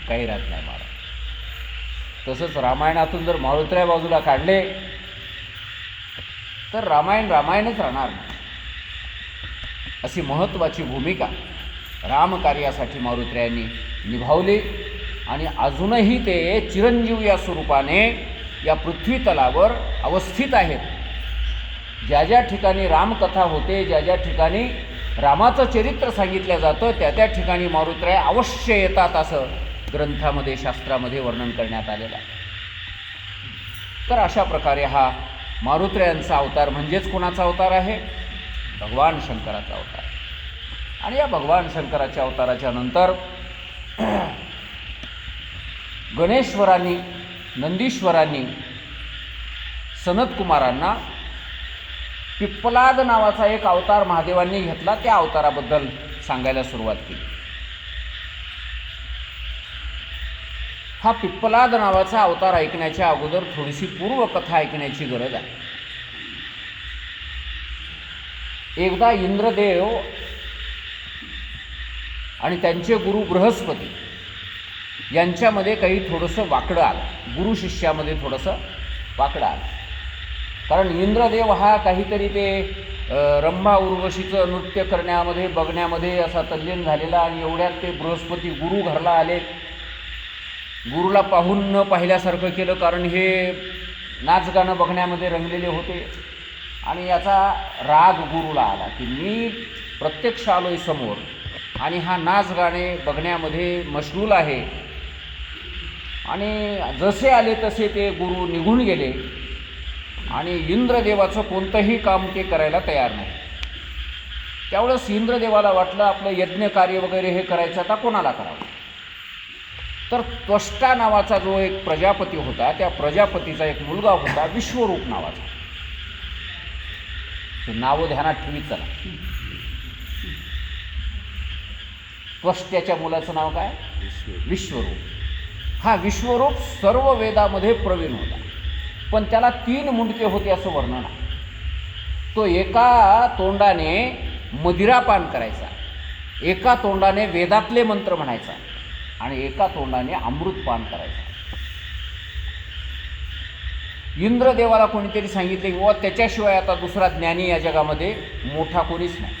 काही राहत नाही महाराज. तसंच रामायणातून जर मारुत्रया बाजूला काढले तर रामायणच राहणार नाही. अशी महत्त्वाची भूमिका रामकार्यासाठी मारुत्रयांनी निभावली आणि अजूनही ते चिरंजीव या स्वरूपाने या पृथ्वी तलावर अवस्थित आहेत. ज्या ज्या ठिकाणी रामकथा होते, ज्या ज्या ठिकाणी रामाचं चरित्र सांगितलं जातं, त्या त्या ठिकाणी मारुत्रया अवश्य येतात असं ग्रंथामध्ये शास्त्रामध्ये वर्णन करण्यात आलेलं आहे. तर अशा प्रकारे हा मारुत्रयांचा अवतार म्हणजेच कोणाचा अवतार आहे? भगवान शंकराचा अवतार. आणि या भगवान शंकराच्या अवताराच्या नंतर गणेश्वरांनी नंदीश्वरांनी सनतकुमारांना पिप्पलाद नावाचा एक अवतार महादेवांनी घेतला, त्या अवताराबद्दल सांगायला सुरुवात केली. हा पिप्पलाद नावाचा अवतार ऐकण्याच्या अगोदर थोडीशी पूर्वकथा ऐकण्याची गरज आहे. एकदा इंद्रदेव आणि त्यांचे गुरु बृहस्पती यांच्यामध्ये काही थोडंसं वाकडं आलं, गुरु शिष्यामध्ये थोडंसं वाकडं आलं. कारण इंद्रदेव हा काहीतरी ते रंभा उर्वशीचं नृत्य करण्यामध्ये बघण्यामध्ये असा तल्लीन झालेला आणि एवढ्यात ते बृहस्पती गुरु घरला आले. गुरुला पाहून न पाहिल्यासारखं केलं, कारण हे नाचगाणं बघण्यामध्ये रंगलेले होते. आणि याचा राग गुरुला आला की मी प्रत्यक्ष आलोय समोर आणि हा नाचगाणे बघण्यामध्ये मशगूल आहे. आणि जसे आले तसे ते गुरु निघून गेले आणि इंद्रदेवाचं कोणतंही काम ते करायला तयार नाही. त्यावेळेस इंद्रदेवाला वाटलं आपलं यज्ञकार्य वगैरे हे करायचं आता कोणाला करावं. तर त्वष्टा नावाचा जो एक प्रजापती होता, त्या प्रजापतीचा एक मुलगा होता विश्वरूप नावाचा. ते नावं ध्यानात ठेवीत चला. त्वष्ट्याच्या मुलाचं नाव काय? विश्वरूप. हा विश्वरूप सर्व वेदामध्ये प्रवीण होता, पण त्याला 3 मुंडके होते असं वर्णन आहे. तो एका तोंडाने मदिरापान करायचा, एका तोंडाने वेदातले मंत्र म्हणायचा आणि एका तोंडाने अमृतपान करायचा. इंद्रदेवाला कोणीतरी सांगितले की व त्याच्याशिवाय आता दुसरा ज्ञानी या जगामध्ये मोठा कोणीच नाही,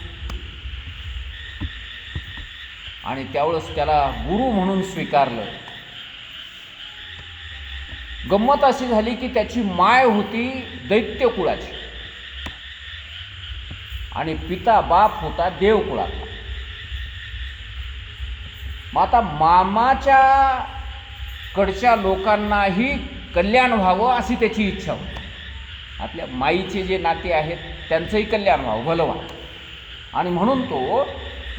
आणि त्यावेळेस त्याला गुरु म्हणून स्वीकारलं. गंमत अशी झाली की त्याची माय होती दैत्य कुळाची आणि पिता बाप होता देवकुळाचा. मग आता मामाच्या कडच्या लोकांनाही कल्याण व्हावं अशी त्याची इच्छा होती. आपल्या माईचे जे नाते आहेत त्यांचंही कल्याण व्हावं, भलं व्हावं. आणि म्हणून तो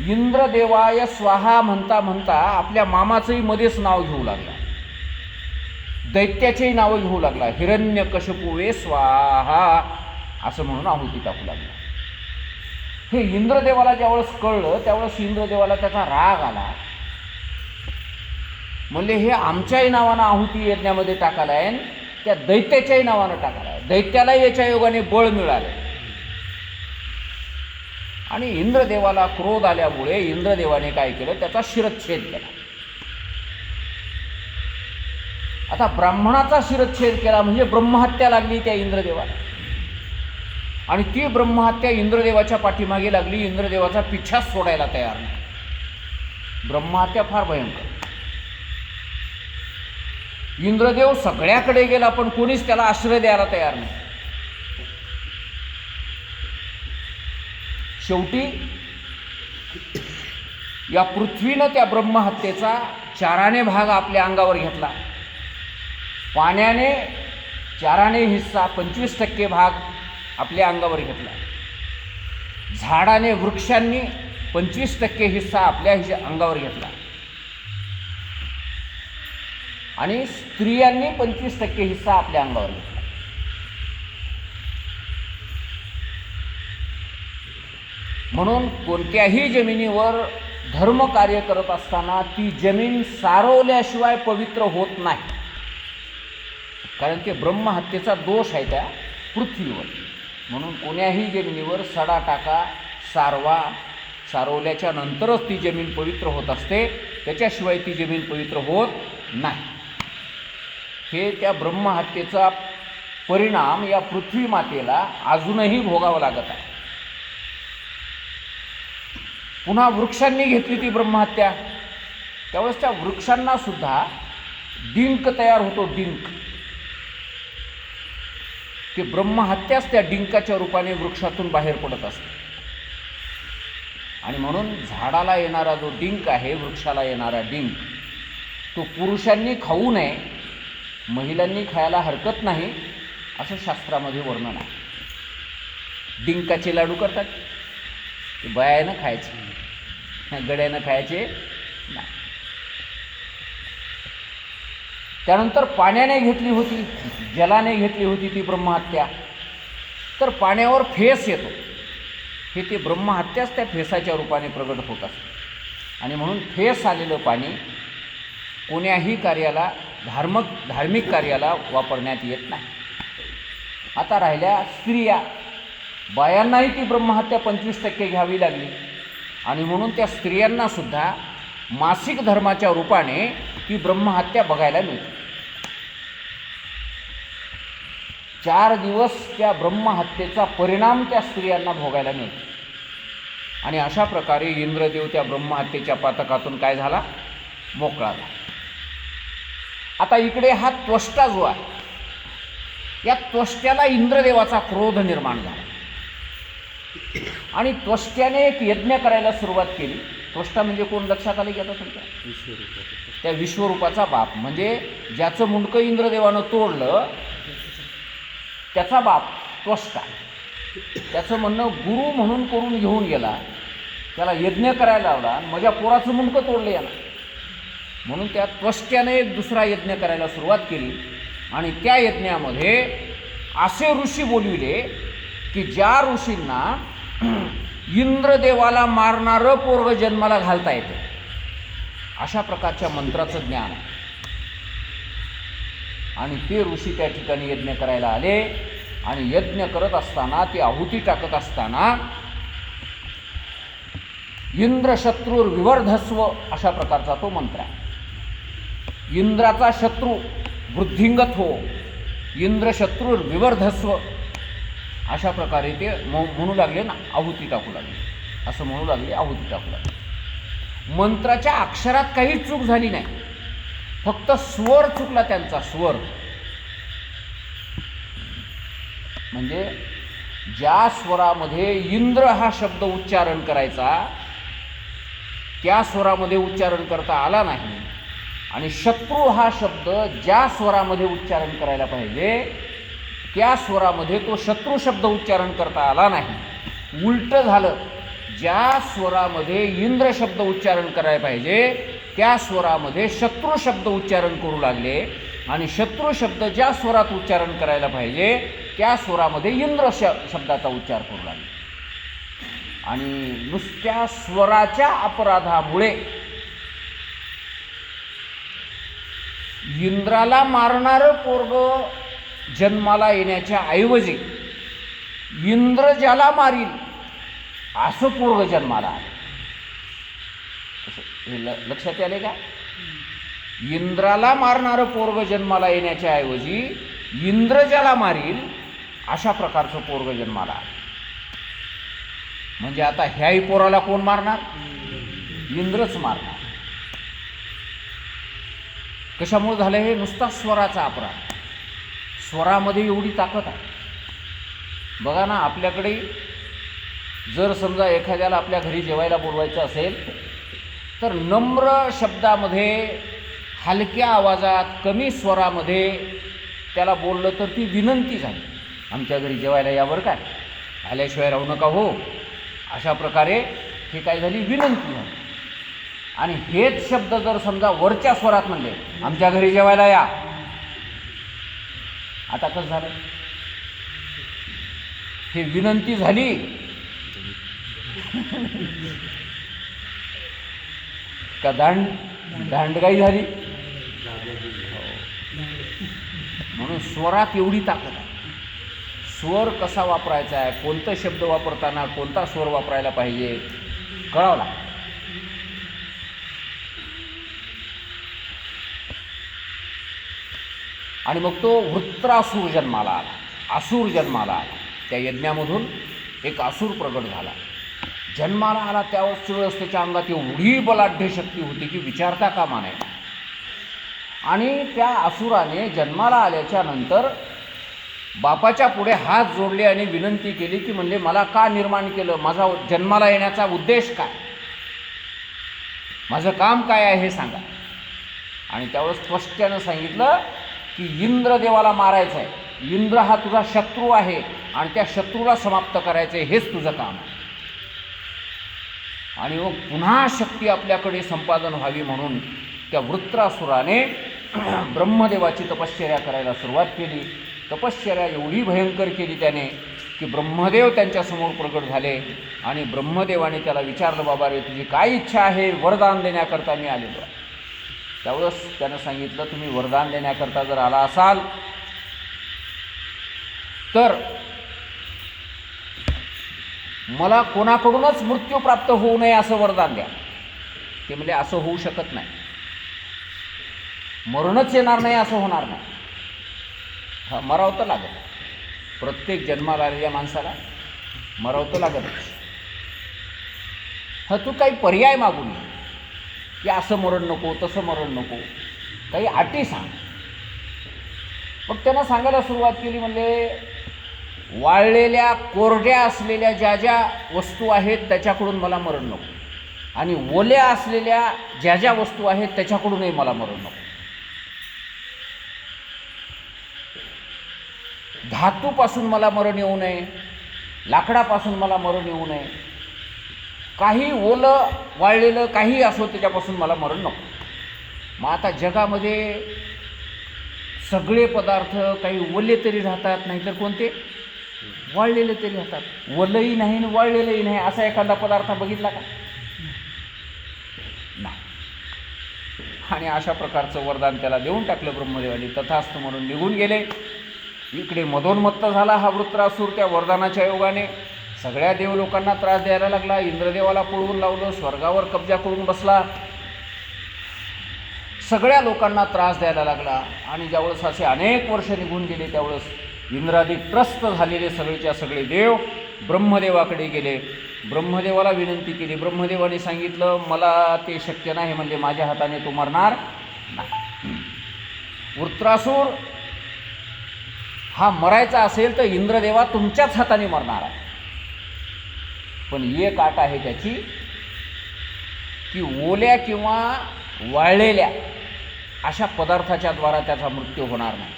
इंद्रदेवाय स्वाहा म्हणता म्हणता आपल्या मामाचंही मध्येच नाव घेऊ लागला, दैत्याचेही नावं घेऊ लागला. हिरण्यकशिपुवे स्वाहा असं म्हणून आहुती टाकू लागला. हे इंद्रदेवाला ज्यावेळेस कळलं त्यावेळेस इंद्रदेवाला त्याचा राग आला. म्हणले हे आमच्याही नावानं आहुती यज्ञामध्ये टाकायला आहे, त्या दैत्याच्याही नावानं टाकायला आहे. दैत्याला याच्या योगाने बळ मिळालं. आणि इंद्रदेवाला क्रोध आल्यामुळे इंद्रदेवाने काय केलं, त्याचा शिरच्छेद केला. आता ब्राह्मणाचा शिरच्छेद केला म्हणजे ब्रह्महत्या लागली त्या इंद्रदेवाला. आणि ती ब्रह्महत्या इंद्रदेवाच्या पाठीमागे लागली. इंद्रदेवाचा पिच्छाच सोडायला तयार नाही. ब्रह्महत्या फार भयंकर. इंद्रदेव सगळ्याकडे गेला पण कोणीच त्याला आश्रय द्यायला तयार नाही. शेवटी या पृथ्वीनं त्या ब्रह्महत्येचा 4 भाग आपल्या अंगावर घेतला. पाण्याने 4 हिस्सा 25% भाग आपल्या अंगावर घेतला. झाडाने वृक्षांनी 25% हिस्सा आपल्या अंगावर घेतला. आणि स्त्रियांनी 25% हिस्सा आपल्या अंगावर घेतला. म्हणून कोणत्याही जमिनीवर धर्म कार्य करत असताना ती जमीन सारवल्याशिवाय पवित्र होत नाही. कारण ते ब्रह्महत्येचा दोष आहे त्या पृथ्वीवर. म्हणून कोण्याही जमिनीवर सडा टाका, सारवल्याच्या नंतरच ती जमीन पवित्र होत असते, त्याच्याशिवाय ती जमीन पवित्र होत नाही. हे त्या ब्रह्महत्येचा परिणाम या पृथ्वी मातेला अजूनही भोगावा लागत आहे. पुन्हा वृक्षांनी घेतली ती ब्रह्महत्या, त्यावेळेस त्या वृक्षांना सुद्धा डिंक तयार होतो. डिंक, ते ब्रह्महत्याच त्या डिंकाच्या रूपाने वृक्षातून बाहेर पडत असते. आणि म्हणून झाडाला येणारा जो डिंक आहे, वृक्षाला येणारा डिंक, तो पुरुषांनी खाऊ नये, महिलांनी खायला हरकत नाही असं शास्त्रामध्ये वर्णन आहे. डिंकाचे लाडू करतात, ते बायानं खायचे, गड्यानं खायचे नाही. त्यानंतर पाण्याने घेतली होती, जलाने घेतली होती ती ब्रह्महत्या. तर पाण्यावर फेस येतो, हे ते ब्रह्महत्याच त्या फेसाच्या रूपाने प्रगट होत असते. आणि म्हणून फेस आलेलं पाणी कोण्याही कार्याला, धार्मिक कार्याला वापरण्यात येत नाही. आता राहिल्या स्त्रिया, बायांनाही ती ब्रह्महत्या 25% घ्यावी लागली. आणि म्हणून त्या स्त्रियांनासुद्धा मासिक धर्माच्या रूपाने ती ब्रह्महत्या बघायला मिळते. 4 दिवस त्या ब्रह्महत्येचा परिणाम त्या स्त्रियांना भोगायला मिळतो. आणि अशा प्रकारे इंद्रदेव त्या ब्रह्महत्येच्या पातकातून काय झाला, मोकळा झाला. आता इकडे हा त्वष्टा जो आहे, या त्वष्ट्याला इंद्रदेवाचा क्रोध निर्माण झाला. आणि त्वष्ट्याने एक यज्ञ करायला सुरुवात केली. त्वष्टा म्हणजे कोण लक्षात आले की आता तुमच्या? त्या विश्वरूपाचा बाप, म्हणजे ज्याचं मुंडकं इंद्रदेवानं तोडलं त्याचा बाप त्वष्टा. त्याचं म्हणणं गुरु म्हणून करून घेऊन गेला, त्याला यज्ञ करायला लावला आणि माझ्या पोराचं मुंडकं तोडलं याला. म्हणून त्या त्वष्ट्याने एक दुसरा यज्ञ करायला सुरुवात केली. आणि त्या यज्ञामध्ये असे ऋषी बोलविले की ज्या ऋषींना इंद्रदेवाला मारणारं पोरग जन्माला घालता येते, अशा प्रकारच्या मंत्राचं ज्ञान आहे. आणि ते ऋषी त्या ठिकाणी यज्ञ करायला आले. आणि यज्ञ करत असताना, ती आहुती टाकत असताना, इंद्र शत्रूर विवर्धस्व अशा प्रकारचा तो मंत्र आहे. इंद्राचा शत्रू वृद्धिंगत हो, इंद्र शत्रूर विवर्धस्व, अशा प्रकारे ते म्हणू लागले ना, आहुती टाकू लागले, असं म्हणू लागले, आहुती टाकू लागले. मंत्राच्या अक्षरात काही चूक झाली नाही, फक्त स्वर चुकला त्यांचा, स्वर. म्हणजे ज्या स्वरामध्ये इंद्र हा शब्द उच्चारण करायचा त्या स्वरामध्ये उच्चारण करता आला नाही, आणि शत्रू हा शब्द ज्या स्वरामध्ये उच्चारण करायला पाहिजे त्या स्वरामध्ये तो शत्रू शब्द उच्चारण करता आला नाही. उलटं झालं, ज्या स्वरामध्ये इंद्र शब्द उच्चारण करायला पाहिजे त्या स्वरामध्ये शत्रू शब्द उच्चारण करू लागले, आणि शत्रू शब्द ज्या स्वरात उच्चारण करायला पाहिजे त्या स्वरामध्ये इंद्र शब्दाचा उच्चार करू लागले. आणि नुसत्या स्वराच्या अपराधामुळे इंद्राला मारणारं पोरग जन्माला येण्याच्या ऐवजी इंद्र ज्याला मारील असं पोरग जन्माला आलं. हे लक्षात आले का? इंद्राला मारणारं पोरग जन्माला येण्याच्या ऐवजी इंद्र ज्याला मारील अशा प्रकारचं पोरग जन्माला आलं. म्हणजे आता ह्याही पोराला कोण मारणार? इंद्रच मारणार. कशामुळे झालं हे? नुसता स्वराचा अपराध. स्वरामध्ये एवढी ताकद आहे. बघा ना, आपल्याकडे जर समजा एखाद्याला आपल्या घरी जेवायला बोलवायचं असेल तर नम्र शब्दामध्ये, हलक्या आवाजात, कमी स्वरामध्ये त्याला बोललं तर ती विनंती झाली, आमच्या घरी जेवायला या बरं काय, आल्याशिवाय राहू नका हो, अशा प्रकारे हे काय झाली, विनंती झाली. आणि हेच शब्द जर समजा वरच्या स्वरात म्हणले, आमच्या घरी जेवायला या, आता कसं झालं? हे विनंती झाली का दांडगाई झाली? म्हणून स्वरात एवढी ताकद आहे. स्वर कसा वापरायचा आहे, कोणता शब्द वापरताना कोणता स्वर वापरायला पाहिजे कळावं लागतं. आणि मग तो वृत्रासूर जन्माला आला, असुर जन्माला आला. त्या यज्ञामधून एक असुर प्रगट झाला, जन्माला आला. त्यावेळेस त्याच्या अंगात एवढी बलाढ्य शक्ती होती की विचारता कामा नये. आणि त्या असुराने जन्माला आल्याच्या नंतर बापाच्या पुढे हात जोडले आणि विनंती केली की म्हणले, मला का निर्माण केलं, माझा जन्माला येण्याचा उद्देश काय, माझं काम काय आहे हे सांगा. आणि त्यावेळेस स्पष्टपणे सांगितलं की इंद्रदेवाला मारायचं आहे, इंद्र हा तुझा शत्रू आहे आणि त्या शत्रूला समाप्त करायचं आहे, हेच तुझं काम आहे. आणि मग पुन्हा शक्ती आपल्याकडे संपादन व्हावी म्हणून त्या वृत्रासुराने ब्रह्मदेवाची तपश्चर्या करायला सुरुवात केली. तपश्चर्या एवढी भयंकर केली त्याने की ब्रह्मदेव त्यांच्यासमोर प्रगट झाले. आणि ब्रह्मदेवाने त्याला विचारलं, बाबा रे, तुझी काय इच्छा आहे, वरदान देण्याकरता मी आलेलो आहे. त्यावेळेस त्यानं सांगितलं, तुम्ही वरदान देण्याकरता जर आला असाल तर मला कोणाकडूनच मृत्यू प्राप्त होऊ नये असं वरदान द्या. ते म्हणजे असं होऊ शकत नाही, मरणच येणार नाही असं होणार नाही. हा, मरावं तर लागत, प्रत्येक जन्माला आलेल्या माणसाला मरावं तर लागतच. हा, तू काही पर्याय मागू नये की असं मरण नको, तसं मरण नको, काही अटी सांग. मग त्यानं सांगायला सुरुवात केली, म्हणजे वाळलेल्या कोरड्या असलेल्या ज्या ज्या वस्तू आहेत त्याच्याकडून मला मरण नको, आणि ओल्या असलेल्या ज्या ज्या वस्तू आहेत त्याच्याकडूनही मला मरण नको. धातूपासून मला मरण येऊ नये, लाकडापासून मला मरण येऊ नये, काही ओलं वाळलेलं काही असो त्याच्यापासून मला मरण नको. मग आता जगामध्ये सगळे पदार्थ काही ओले तरी राहतात, नाहीतर कोणते वाळलेले तरी राहतात. ओलंही नाही आणि वाळलेलंही नाही असा एखादा पदार्थ बघितला का? नाही. आणि अशा प्रकारचं वरदान त्याला देऊन टाकलं ब्रह्मदेवाने. तथास्तु म्हणून निघून गेले. इकडे मदोन्मत्त झाला हा वृत्रासूर त्या वरदानाच्या योगाने. सगळ्या देवलोकांना त्रास द्यायला लागला. इंद्रदेवाला पळवून लावलं, स्वर्गावर कब्जा करून बसला. सगळ्या लोकांना त्रास द्यायला लागला. आणि ज्यावेळेस असे अनेक वर्ष निघून गेले त्यावेळेस इंद्रादी त्रस्त झालेले सगळेच्या सगळे देव ब्रह्मदेवाकडे गेले. ब्रह्मदेवाला विनंती केली. ब्रह्मदेवाने सांगितलं, मला ते शक्य नाही, म्हणले माझ्या हाताने तो मरणार नाही. वृत्रासूर हा मरायचा असेल तर इंद्रदेवा तुमच्याच हाताने मरणार आहे. पण एक अट आहे त्याची, की ओल्या किंवा वाळलेल्या अशा पदार्थाच्या द्वारा त्याचा मृत्यू होणार नाही.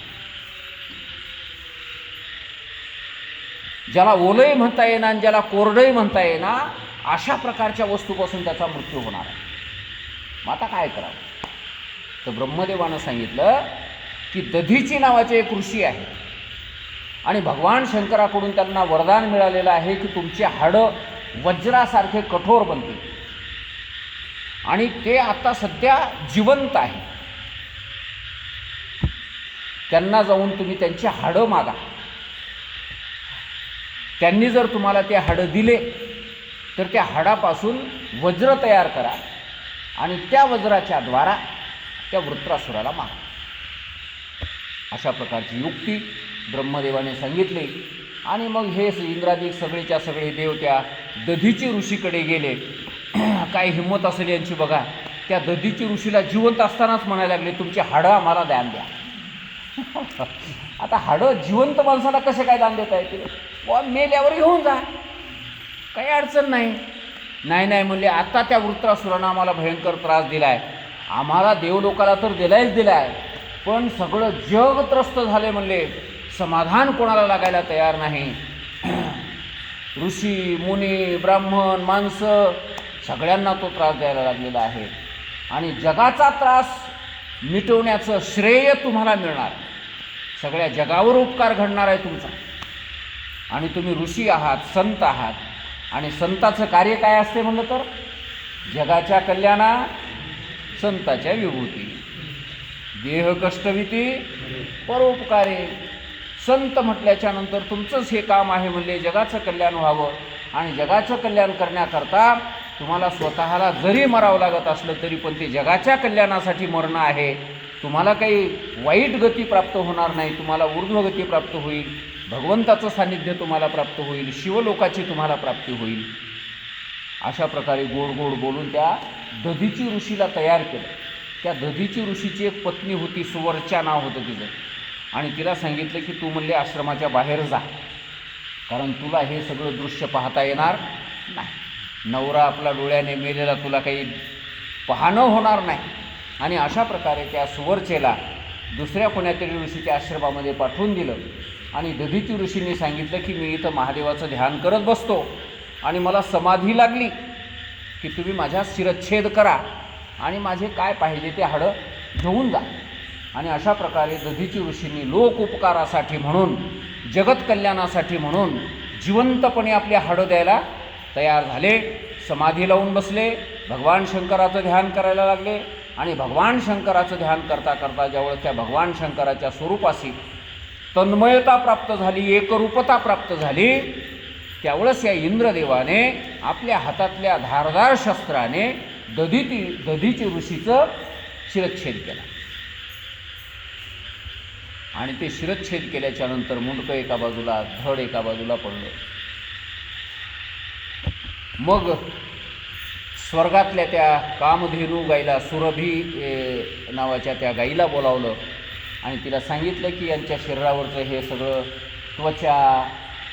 ज्याला ओलंही म्हणता येणार आणि ज्याला कोरडंही म्हणता येणार अशा प्रकारच्या वस्तूपासून त्याचा मृत्यू होणार आहे. मग आता काय करावं? तर ब्रह्मदेवानं सांगितलं की दधीची नावाचे एक ऋषी आहे आणि भगवान शंकराकडून त्यांना वरदान मिळालेलं आहे की तुमची हाडं वज्रासारखे कठोर बनतील आणि ते आता सध्या जिवंत आहे. त्यांना जाऊन तुम्ही त्यांची हाडं मागा. त्यांनी जर तुम्हाला ते हाडं दिले तर त्या हाडापासून वज्र तयार करा आणि त्या वज्राच्या द्वारा त्या वृत्रासुराला मारा. अशा प्रकारची युक्ती ब्रह्मदेवाने सांगितली. आणि मग हे इंद्रादिक सगळेच्या सगळे देव त्या दधीची ऋषीकडे गेले. काय हिंमत असेल यांची बघा. त्या दधीची ऋषीला जिवंत असतानाच म्हणायला लागले, तुमची हाडं आम्हाला दान द्या. आता हाडं जिवंत माणसाला कसे काय दान देता येतील? व मेल्यावर घेऊन जा, काही अडचण नाही. नाही म्हणले, आता त्या वृत्रासुरानं आम्हाला भयंकर त्रास दिला आहे, आम्हाला देवलोकाला तर दिलायच दिला आहे, पण सगळं जग त्रस्त झाले म्हणले, समाधान कोणाला लागायला तयार नाही. ऋषी मुनी ब्राह्मण माणसं सगळ्यांना तो त्रास द्यायला लागलेला आहे आणि जगाचा त्रास मिटवण्याचं श्रेय तुम्हाला मिळणार. सगळ्या जगावर उपकार घडणार आहे तुमचा. आणि तुम्ही ऋषी आहात, संत आहात. आणि संताचं कार्य काय असते म्हणलं तर जगाच्या कल्याणा संताच्या विभूती, देह कष्टविती परोपकारे. संत म्हटल्याच्या नंतर तुमचंच हे काम आहे म्हणले, जगाचं कल्याण व्हावं. आणि जगाचं कल्याण करण्याकरता तुम्हाला स्वतःला जरी मरावं लागत असलं तरी पण ते जगाच्या कल्याणासाठी मरणं आहे. तुम्हाला काही वाईट गती प्राप्त होणार नाही, तुम्हाला ऊर्ध्वगती प्राप्त होईल, भगवंताचं सान्निध्य तुम्हाला प्राप्त होईल, शिवलोकाची तुम्हाला प्राप्ती होईल. अशा प्रकारे गोड गोड बोलून त्या दधीची ऋषीला तयार केलं. त्या दधीची ऋषीची एक पत्नी होती, सुवर्चा नाव होतं तिचं. आणि तिला सांगितलं की तू म्हणले आश्रमाच्या बाहेर जा, कारण तुला हे सगळं दृश्य पाहता येणार नाही. नवरा आपला डोळ्याने मेलेला तुला काही पाहणं होणार नाही. आणि अशा प्रकारे त्या सुवर्चेला दुसऱ्या कोण्यातरी ऋषीच्या आश्रमामध्ये पाठवून दिलं. आणि दधीची ऋषींनी सांगितलं की मी इथं महादेवाचं ध्यान करत बसतो आणि मला समाधी लागली की तुम्ही माझ्या शिरच्छेद करा आणि माझे काय पाहिजे ते हाडं घेऊन जा. आणि अशा प्रकारे दधीची ऋषींनी लोक उपकारासाठी म्हणून, जगत कल्याणासाठी म्हणून जिवंतपणे आपली हाडं द्यायला तयार झाले. समाधी लावून बसले, भगवान शंकराचं ध्यान करायला लागले. आणि भगवान शंकराचं ध्यान करता करता ज्यावेळेस त्या भगवान शंकराच्या स्वरूपाशी तन्मयता प्राप्त झाली, एकरूपता प्राप्त झाली, त्यावेळेस या इंद्रदेवाने आपल्या हातातल्या धारदार शस्त्राने दधीची ऋषीचं शिरच्छेद केला. आणि ते शिरच्छेद केल्याच्या नंतर मुंडकं एका बाजूला, धड एका बाजूला पडलं. मग स्वर्गातल्या त्या कामधेनू गाईला, सुरभी नावाच्या त्या गाईला बोलावलं आणि तिला सांगितलं की यांच्या शरीरावरचं हे सगळं त्वचा,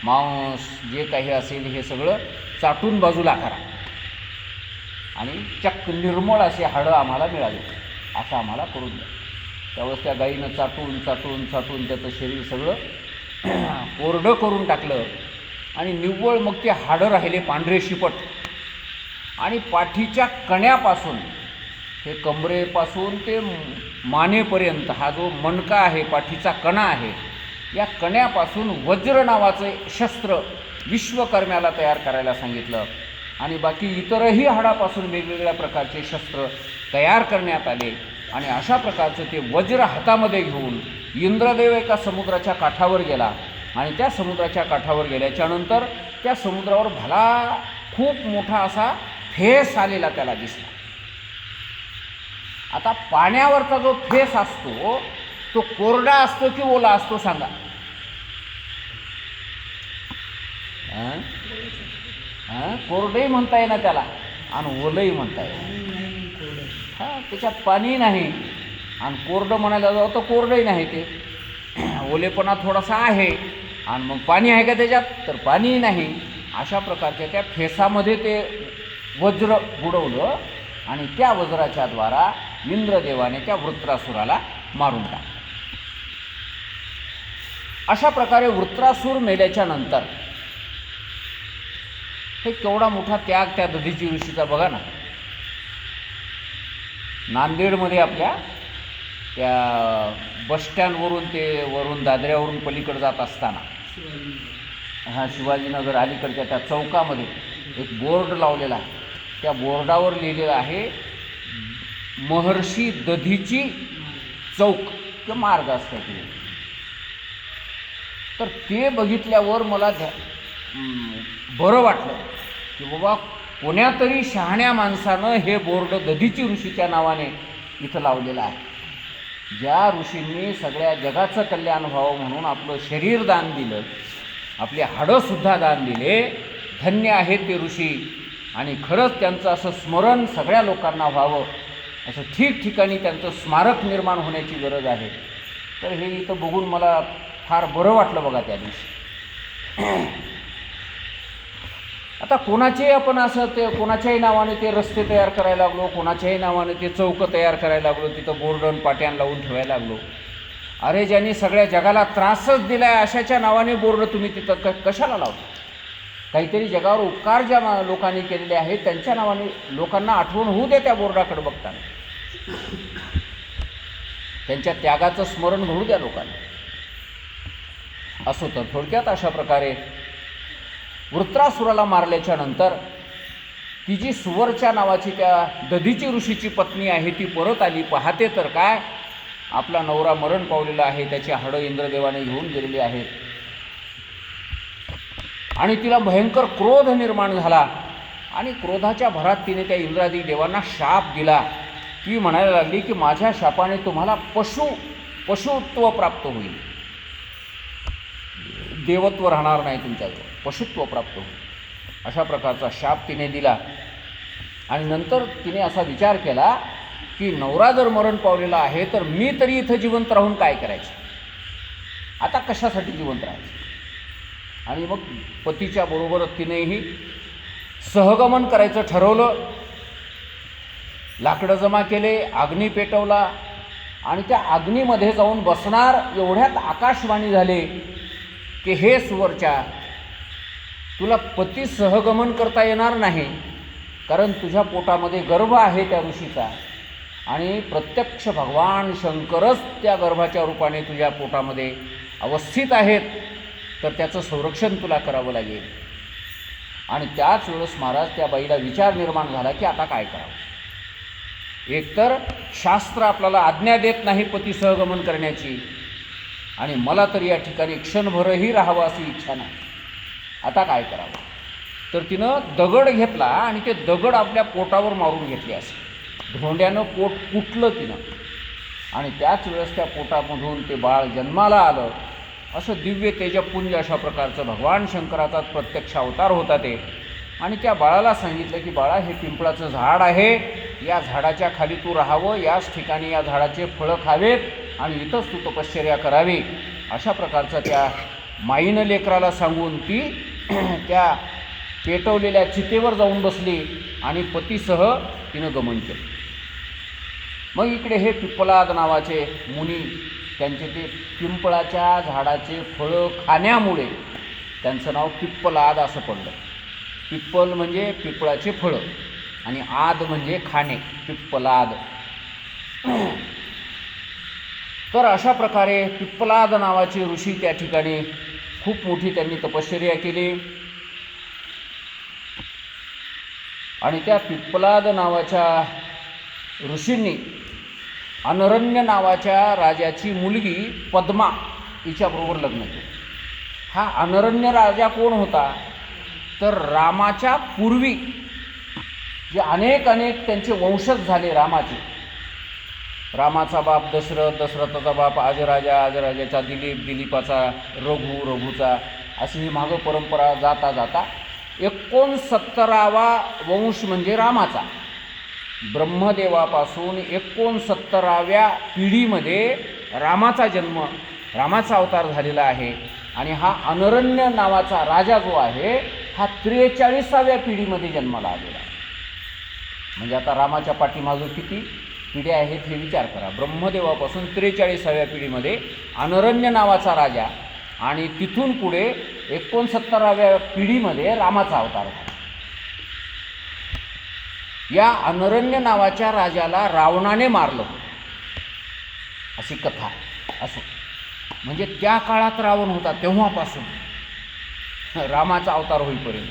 मांस जे काही असेल हे सगळं चाटून बाजूला करा आणि चक्क निर्मळ असे हाडं आम्हाला मिळाले, असं आम्हाला करून द्या. त्यावेळेस त्या गाईनं चाटून चाटून चाटून त्याचं शरीर सगळं कोरडं करून टाकलं आणि निव्वळ मग ते हाडं राहिले पांढरे शिपट. आणि पाठीच्या कण्यापासून हे कमरेपासून ते मानेपर्यंत हा जो मणका आहे, पाठीचा कणा आहे, या कण्यापासून वज्र नावाचे शस्त्र विश्वकर्म्याला तयार करायला सांगितलं. आणि बाकी इतरही हाडापासून वेगवेगळ्या प्रकारचे शस्त्र तयार करण्यात आले. आणि अशा प्रकारचं ते वज्र हातामध्ये घेऊन इंद्रदेव एका समुद्राच्या काठावर गेला. आणि त्या समुद्राच्या काठावर गेल्याच्या नंतर त्या समुद्रावर भला खूप मोठा असा फेस आलेला त्याला दिसला. आता पाण्यावरचा जो फेस असतो तो कोरडा असतो की ओला असतो सांगा? कोरडंही म्हणता येईना त्याला आणि ओलंही म्हणता येईल. त्याच्यात पाणी नाही आणि कोरडं म्हणायला जाऊ तर कोरडंही नाही, ते ओलेपणा थोडासा आहे. आणि मग पाणी आहे का त्याच्यात? तर पाणीही नाही. अशा प्रकारच्या त्या फेसामध्ये ते वज्र बुडवलं आणि त्या वज्राच्या द्वारा इंद्रदेवाने त्या वृत्रासुराला मारून टाकलं. अशा प्रकारे वृत्रासूर मेल्याच्या नंतर हे केवढा मोठा त्याग त्या दधीची ऋषीचा बघा ना. नांदेडमध्ये आपल्या त्या बसस्टँडवरून ते वरून दादऱ्यावरून पलीकडे जात असताना शिवाजीनगर अलीकडच्या त्या चौकामध्ये एक बोर्ड लावलेला आहे. त्या बोर्डावर लिहिलेलं आहे महर्षी दधीची चौक किंवा मार्ग असं काहीतरी. तर ते बघितल्यावर मला बरं वाटलं की बाबा कोण्यातरी शहाण्या माणसानं हे बोर्ड दधीची ऋषीच्या नावाने इथं लावलेलं आहे. ज्या ऋषींनी सगळ्या जगाचं कल्याण व्हावं म्हणून आपलं शरीर दान दिलं, आपली हाडंसुद्धा दान दिले, धन्य आहेत ते ऋषी. आणि खरंच त्यांचं असं स्मरण सगळ्या लोकांना व्हावं, असं ठिकठिकाणी त्यांचं स्मारक निर्माण होण्याची गरज आहे. तर हे इथं बघून मला फार बरं वाटलं बघा त्या दिवशी. आता कोणाचे आपण असं ते कोणाच्याही नावाने ते रस्ते तयार करायला लागलो, कोणाच्याही नावाने ते चौकं तयार करायला लागलो, तिथं बोर्डन पाट्यान लावून ठेवायला लागलो. अरे ज्यांनी सगळ्या जगाला त्रासच दिला आहे अशाच्या नावाने बोर्ड तुम्ही तिथं कशाला लावता? काहीतरी जगावर उपकार ज्या लोकांनी केलेले आहेत त्यांच्या नावाने लोकांना आठवण होऊ दे त्या बोर्डाकडे बघताना, त्यांच्या त्यागाचं स्मरण घडू द्या लोकांना. असो तर थोडक्यात अशा प्रकारे वृत्रासुराला मारल्याच्या नंतर ती जी सुवर्चा नावाची त्या दधीची ऋषीची पत्नी आहे ती परत आली. पाहते तर काय, आपला नवरा मरण पावलेला आहे, त्याची हाडं इंद्रदेवाने घेऊन गेलेली आहेत. आणि तिला भयंकर क्रोध निर्माण झाला आणि क्रोधाच्या भरात तिने त्या इंद्रादी देवांना शाप दिला. ती म्हणायला लागली की माझ्या शापाने तुम्हाला पशुत्व प्राप्त होईल, देवत्व राहणार नाही तुमच्याजवळ, पशुत्व प्राप्त होईल. अशा प्रकारचा शाप तिने दिला. आणि नंतर तिने असा विचार केला की नवरा जर मरण पावलेला आहे तर मी तरी इथं जिवंत राहून काय करायचं, आता कशासाठी जिवंत राहायचं. आणि मग पतीच्या बरोबर तिनेही सहगमन करायचं ठरवलं. लाकडं जमा केले, अग्नी पेटवला आणि त्या अग्नीमध्ये जाऊन बसणार एवढ्यात आकाशवाणी झाले की हे सुवर्चा, तुला पती सहगमन करता येणार नाही, कारण तुझ्या पोटामध्ये गर्भ आहे त्या ऋषीचा आणि प्रत्यक्ष भगवान शंकरच त्या गर्भाच्या रूपाने तुझ्या पोटामध्ये अवस्थित आहेत, तर त्याचं संरक्षण तुला करावं लागेल. आणि त्याच वेळेस महाराज त्या बाईला विचार निर्माण झाला की आता काय करावं. एकतर शास्त्र आपल्याला आज्ञा देत नाही पती सहगमन करण्याची, आणि मला तर या ठिकाणी क्षणभरही राहावं अशी इच्छा नाही, आता काय करावं. तर तिनं दगड घेतला आणि ते दगड आपल्या पोटावर मारून घेतले. असे धोंड्यानं पोट कुटलं तिनं आणि त्याच वेळेस त्या पोटामधून ते बाळ जन्माला आलं. असं दिव्य तेजपुंज अशा प्रकारचं भगवान शंकराचा प्रत्यक्ष अवतार होता ते. आणि त्या बाळाला सांगितलं की बाळा, हे पिंपळाचं झाड आहे, या झाडाच्या खाली तू राहावं, याच ठिकाणी या झाडाचे फळं खावेत आणि इथंच तू तपश्चर्या करावी. अशा प्रकारचं त्या माईनं लेकराला सांगून ती त्या पेटवलेल्या चितेवर जाऊन बसली आणि पतीसह तिनं गमन केलं. मग इकडे हे पिप्पलाद नावाचे मुनी, त्यांचे ते पिंपळाच्या झाडाचे फळं खाण्यामुळे त्यांचं नाव पिप्पलाद असं पडलं. पिप्पल म्हणजे पिपळाचे फळं आणि आद म्हणजे खाणे, पिप्पलाद. तर अशा प्रकारे पिप्पलाद नावाचे ऋषी त्या ठिकाणी खूप मोठी त्यांनी तपश्चर्या केली. आणि त्या पिप्पलाद नावाच्या ऋषींनी अनरण्य नावाच्या राजाची मुलगी पद्मा हिच्याबरोबर लग्न केलं. हा अनरण्य राजा कोण होता, तर रामाच्या पूर्वी जे अनेक त्यांचे वंशज झाले रामाचे, रामाचा बाप दशरथ, दशरथाचा बाप आजराजा, आजराजाचा दिलीप, दिलीपाचा रघु, रघुचा, अशी ही मागं परंपरा जाता जाता 69वा वंश म्हणजे रामाचा. ब्रह्मदेवापासून 69व्या पिढीमध्ये रामाचा जन्म, रामाचा अवतार झालेला आहे. आणि हा अनरण्य नावाचा राजा जो आहे हा 43व्या पिढीमध्ये जन्माला आलेला आहे. म्हणजे आता रामाच्या पाठीमागं किती पिढ्या आहेत हे विचार करा. ब्रह्मदेवापासून 43व्या पिढीमध्ये अनरण्य नावाचा राजा आणि तिथून पुढे 69व्या पिढीमध्ये रामाचा अवतार झाला. या अनरण्य नावाच्या राजाला रावणाने मारलं अशी कथा असो. म्हणजे त्या काळात रावण होता तेव्हापासून रामाचा अवतार होईपर्यंत,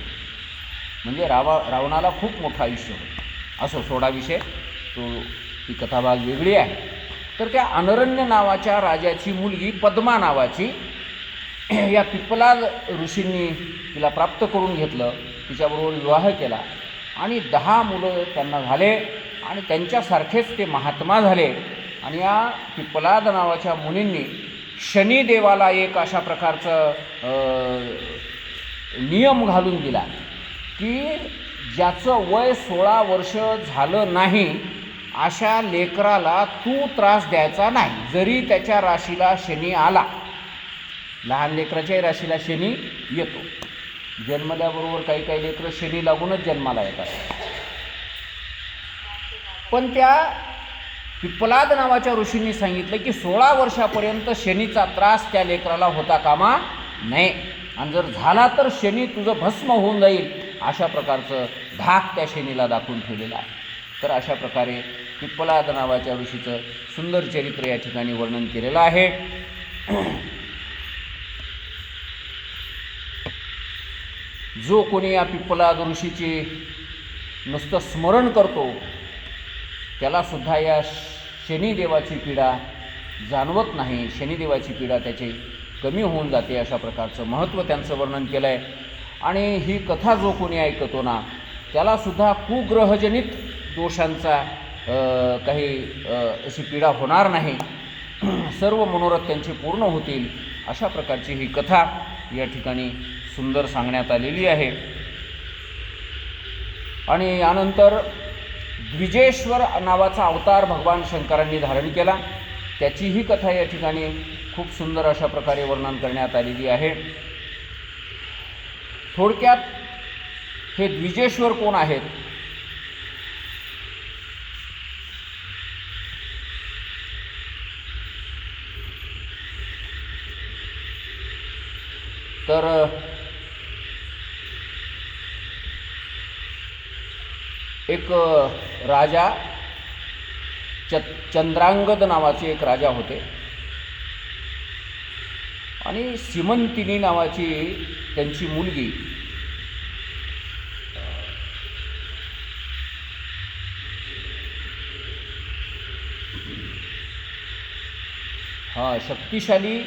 म्हणजे रावणाला खूप मोठं आयुष्य होतं. असो, सोडा विषय तो, ती कथाभाग वेगळी आहे. तर त्या अनरण्य नावाच्या राजाची मुलगी पद्मा नावाची या पिप्पलाद ऋषींनी तिला प्राप्त करून घेतलं, तिच्याबरोबर विवाह केला आणि 10 मुलं त्यांना झाले आणि त्यांच्यासारखेच ते महात्मा झाले. आणि या पिप्पलाद नावाच्या मुनींनी शनिदेवाला एक अशा प्रकारचं नियम घालून दिला की ज्याचं वय 16 वर्ष झालं नाही अशा लेकराला तू त्रास द्यायचा नाही, जरी त्याच्या राशीला शनी आला. लहान लेकराच्याही राशीला शनी येतो, जन्मल्याबरोबर काही काही लेकरं शनी लागूनच जन्माला येतात. पण त्या पिप्पलाद नावाच्या ऋषींनी सांगितलं की 16 वर्षापर्यंत शनीचा त्रास त्या लेकराला होता कामा नये, आणि जर झाला तर शनी तुझं भस्म होऊन जाईल, अशा प्रकारचं धाक त्या शनीला दाखवून ठेवलेला आहे. तर अशा प्रकारे पिप्पलाद नावाच्या ऋषीचं सुंदर चरित्र या ठिकाणी वर्णन केलेलं आहे. जो कोणी या पिप्पलाद ऋषीचे नुसतं स्मरण करतो त्यालासुद्धा या शनिदेवाची पीडा जाणवत नाही, शनिदेवाची पीडा त्याची कमी होऊन जाते. अशा प्रकारचं महत्त्व त्यांचं वर्णन केलं आहे. आणि ही कथा जो कोणी ऐकतो ना त्यालासुद्धा कुग्रहजनित दोषांचा काही अशी पीडा होणार नाही, सर्व मनोरथ त्यांचे पूर्ण होतील. अशा प्रकारची ही कथा या ठिकाणी सुंदर सांगण्यात आलेली आहे. आणि यानंतर द्विजेश्वर नावाचा अवतार भगवान शंकरांनी धारण केला, त्याचीही कथा या ठिकाणी खूप सुंदर अशा प्रकारे वर्णन करण्यात आलेली आहे. थोडक्यात हे द्विजेश्वर कोण आहेत? तर एक राजा चंद्रांगद नावाचे एक राजा होते आणि सीमंतिनी नावाची त्यांची मुलगी शक्तिशाली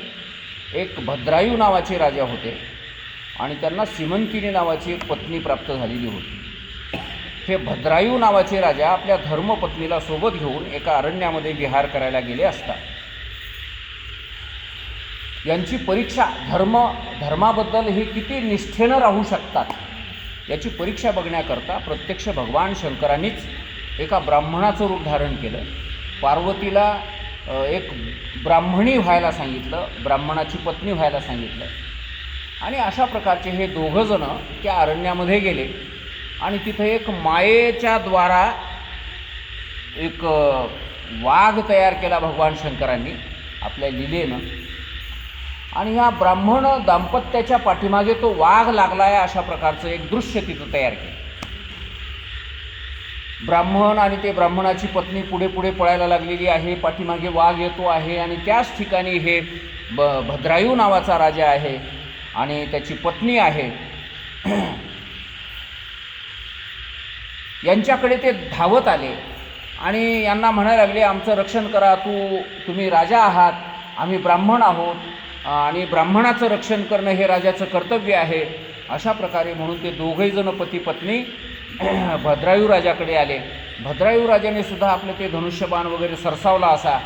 एक भद्रायू नावाचे राजा होते आणि त्यांना सीमंतिनी नावाची एक पत्नी प्राप्त झालेली होती. हे भद्रायू नावाचे राजा आपल्या धर्मपत्नीला सोबत घेऊन एका अरण्यामध्ये विहार करायला गेले असता यांची परीक्षा धर्माबद्दल हे किती निष्ठेनं राहू शकतात याची परीक्षा बघण्याकरता प्रत्यक्ष भगवान शंकरांनीच एका ब्राह्मणाचं रूप धारण केलं. पार्वतीला एक ब्राह्मणी व्हायला सांगितलं, ब्राह्मणाची पत्नी व्हायला सांगितलं. आणि अशा प्रकारचे हे दोघंजणं त्या अरण्यामध्ये गेले आणि तिथं एक मायेच्या द्वारा एक वाघ तयार केला भगवान शंकरांनी आपल्या लीलेनं. आणि ह्या ब्राह्मण दाम्पत्याच्या पाठीमागे तो वाघ लागला आहे अशा प्रकारचं एक दृश्य तिथं तयार केलं. ब्राह्मण आणि ते ब्राह्मणाची पत्नी पुढे पुढे पळायला लागलेली आहे, पाठीमागे वाघ येतो आहे आणि त्याच ठिकाणी हे भद्रायू नावाचा राजा आहे आणि त्याची पत्नी आहे. यांच्याकडे ते धावत आले आणि यांना म्हणायला लागले, आमचं रक्षण करा, तुम्ही राजा आहात, आम्ही ब्राह्मण आहोत आणि ब्राह्मणाचं रक्षण करणं हे राजाचं कर्तव्य आहे. अशा प्रकारे म्हणून ते दोघेही जण पती पत्नी भद्रायू राजाकडे आले. भद्रायू राजाने सुद्धा आपलं ते धनुष्यबाण वगैरे सरसावला असा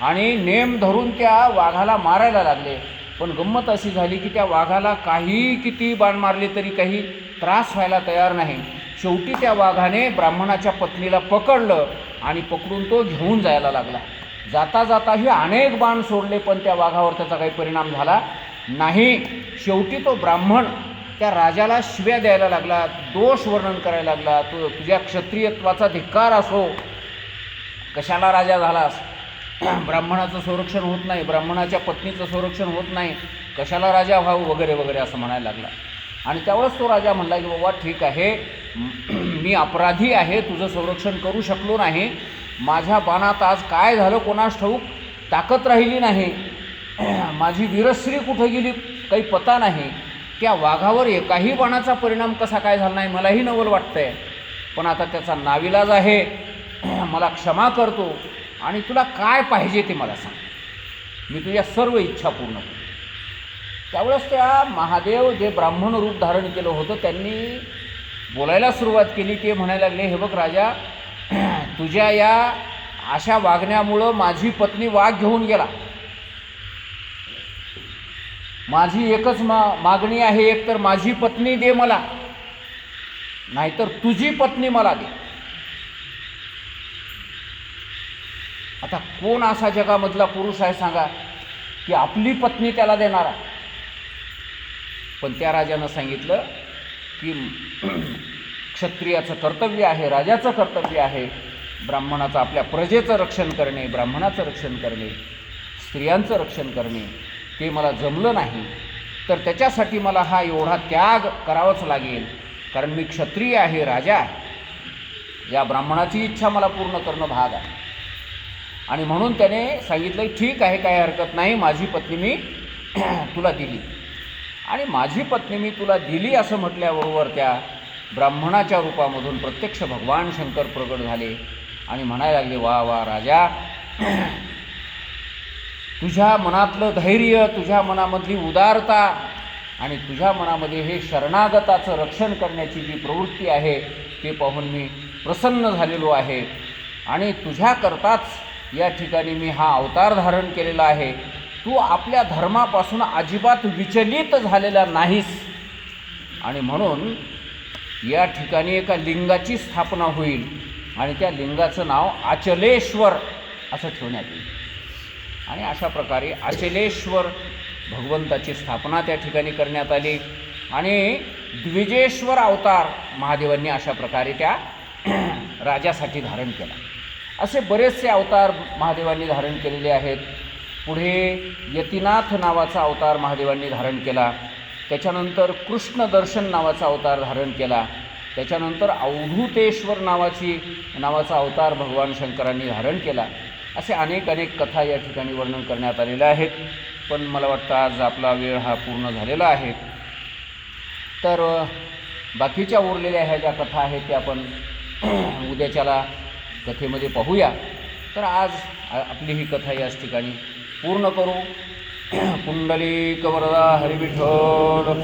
आणि नेम धरून त्या वाघाला मारायला लागले. पण गंमत अशी झाली की त्या वाघाला काही किती बाण मारले तरी काही त्रास व्हायला तयार नाही. शेवटी त्या वाघाने ब्राह्मणाच्या पत्नीला पकडलं आणि पकडून तो घेऊन जायला लागला. जाता जाताही अनेक बाण सोडले पण त्या वाघावर त्याचा काही परिणाम झाला नाही. शेवटी तो ब्राह्मण त्या राजाला शिव्या द्यायला लागला, दोष वर्णन करायला लागला. तुझ्या क्षत्रियत्वाचा धिक्कार असो, कशाला राजा झालास, ब्राह्मणाचं संरक्षण होत नाही, ब्राह्मणाच्या पत्नीचं संरक्षण होत नाही, कशाला राजा व्हावं वगैरे वगैरे असं म्हणायला लागला. आणि त्यावेळेस तो राजा म्हणला की बाबा ठीक आहे, मी अपराधी आहे, तुझं संरक्षण करू शकलो नाही, माझ्या बाणात आज काय झालं कोणास ठाऊक, ताकद राहिली नाही, माझी वीरश्री कुठं गेली काही पता नाही, त्या वाघावर एकाही बाणाचा परिणाम कसा काय झाला नाही मलाही नवल वाटतंय, पण आता त्याचा नाविलाज आहे, मला क्षमा करतो आणि तुला काय पाहिजे ते मला सांग, मी तुझ्या सर्व इच्छा पूर्ण करतो. त्यावेळेस त्या महादेव जे ब्राह्मण रूप धारण केलं होतं त्यांनी बोलायला सुरुवात केली. ते म्हणायला लागले, हे बघ राजा, तुझ्या या अशा वागण्यामुळं माझी पत्नी वाघ घेऊन गेला, माझी एकच मागणी आहे, एक तर माझी पत्नी दे मला, नाहीतर तुझी पत्नी मला दे. आता कोण असा जगामधला पुरुष आहे सांगा की आपली पत्नी त्याला देणारा. पण त्या राजानं सांगितलं की क्षत्रियाचं कर्तव्य आहे, राजाचं कर्तव्य आहे ब्राह्मणाचं, आपल्या प्रजेचं रक्षण करणे, ब्राह्मणाचं रक्षण करणे, स्त्रियांचं रक्षण करणे, ते मला जमलं नाही, तर त्याच्यासाठी मला हा एवढा त्याग करावाच लागेल, कारण मी क्षत्रिय आहे, राजा आहे, या ब्राह्मणाची इच्छा मला पूर्ण करणं भाग आहे. आणि म्हणून त्याने सांगितलं ठीक आहे, काही हरकत नाही, माझी पत्नी मी तुला दिली. आणि माझी पत्नी मी तुला दिली असं म्हटल्याबरोबर त्या ब्राह्मणाच्या रूपामधून प्रत्यक्ष भगवान शंकर प्रगट झाले आणि म्हणायला लागले, वा वा राजा, तुझ्या मनातलं धैर्य, तुझ्या मनामधली उदारता आणि तुझ्या मनामध्ये हे शरणागताचं रक्षण करण्याची जी प्रवृत्ती आहे ते पाहून मी प्रसन्न झालेलो आहे आणि तुझ्याकरताच या ठिकाणी मी हा अवतार धारण केलेला आहे. तू आपल्या धर्मापासून अजिबात विचलित झालेला नाहीस आणि म्हणून या ठिकाणी एका लिंगाची स्थापना होईल आणि त्या लिंगाचं नाव अचलेश्वर असं ठेवण्यात येईल. आणि अशा प्रकारे अचलेश्वर भगवंताची स्थापना त्या ठिकाणी करण्यात आली आणि द्विजेश्वर अवतार महादेवांनी अशा प्रकारे त्या राजासाठी धारण केला. असे बरेचसे अवतार महादेवांनी धारण केलेले आहेत. पुढे यतिनाथ नावाचा अवतार महादेवांनी धारण केला, त्याच्यानंतर कृष्णदर्शन नावाचा अवतार धारण केला, त्याच्यानंतर अवधूतेश्वर नावाचा अवतार भगवान शंकरांनी धारण केला. असे अनेक कथा या ठिकाणी वर्णन करण्यात आलेल्या आहेत. पण मला वाटतं आज आपला वेळ हा पूर्ण झालेला आहे, तर बाकीच्या उरलेल्या ह्या ज्या कथा आहेत त्या आपण उद्याच्याला कथेमध्ये पाहूया. तर आज आपली ही कथा याच ठिकाणी पूर्ण करू. पुंडलिक वरदा हरिविठ्ठल.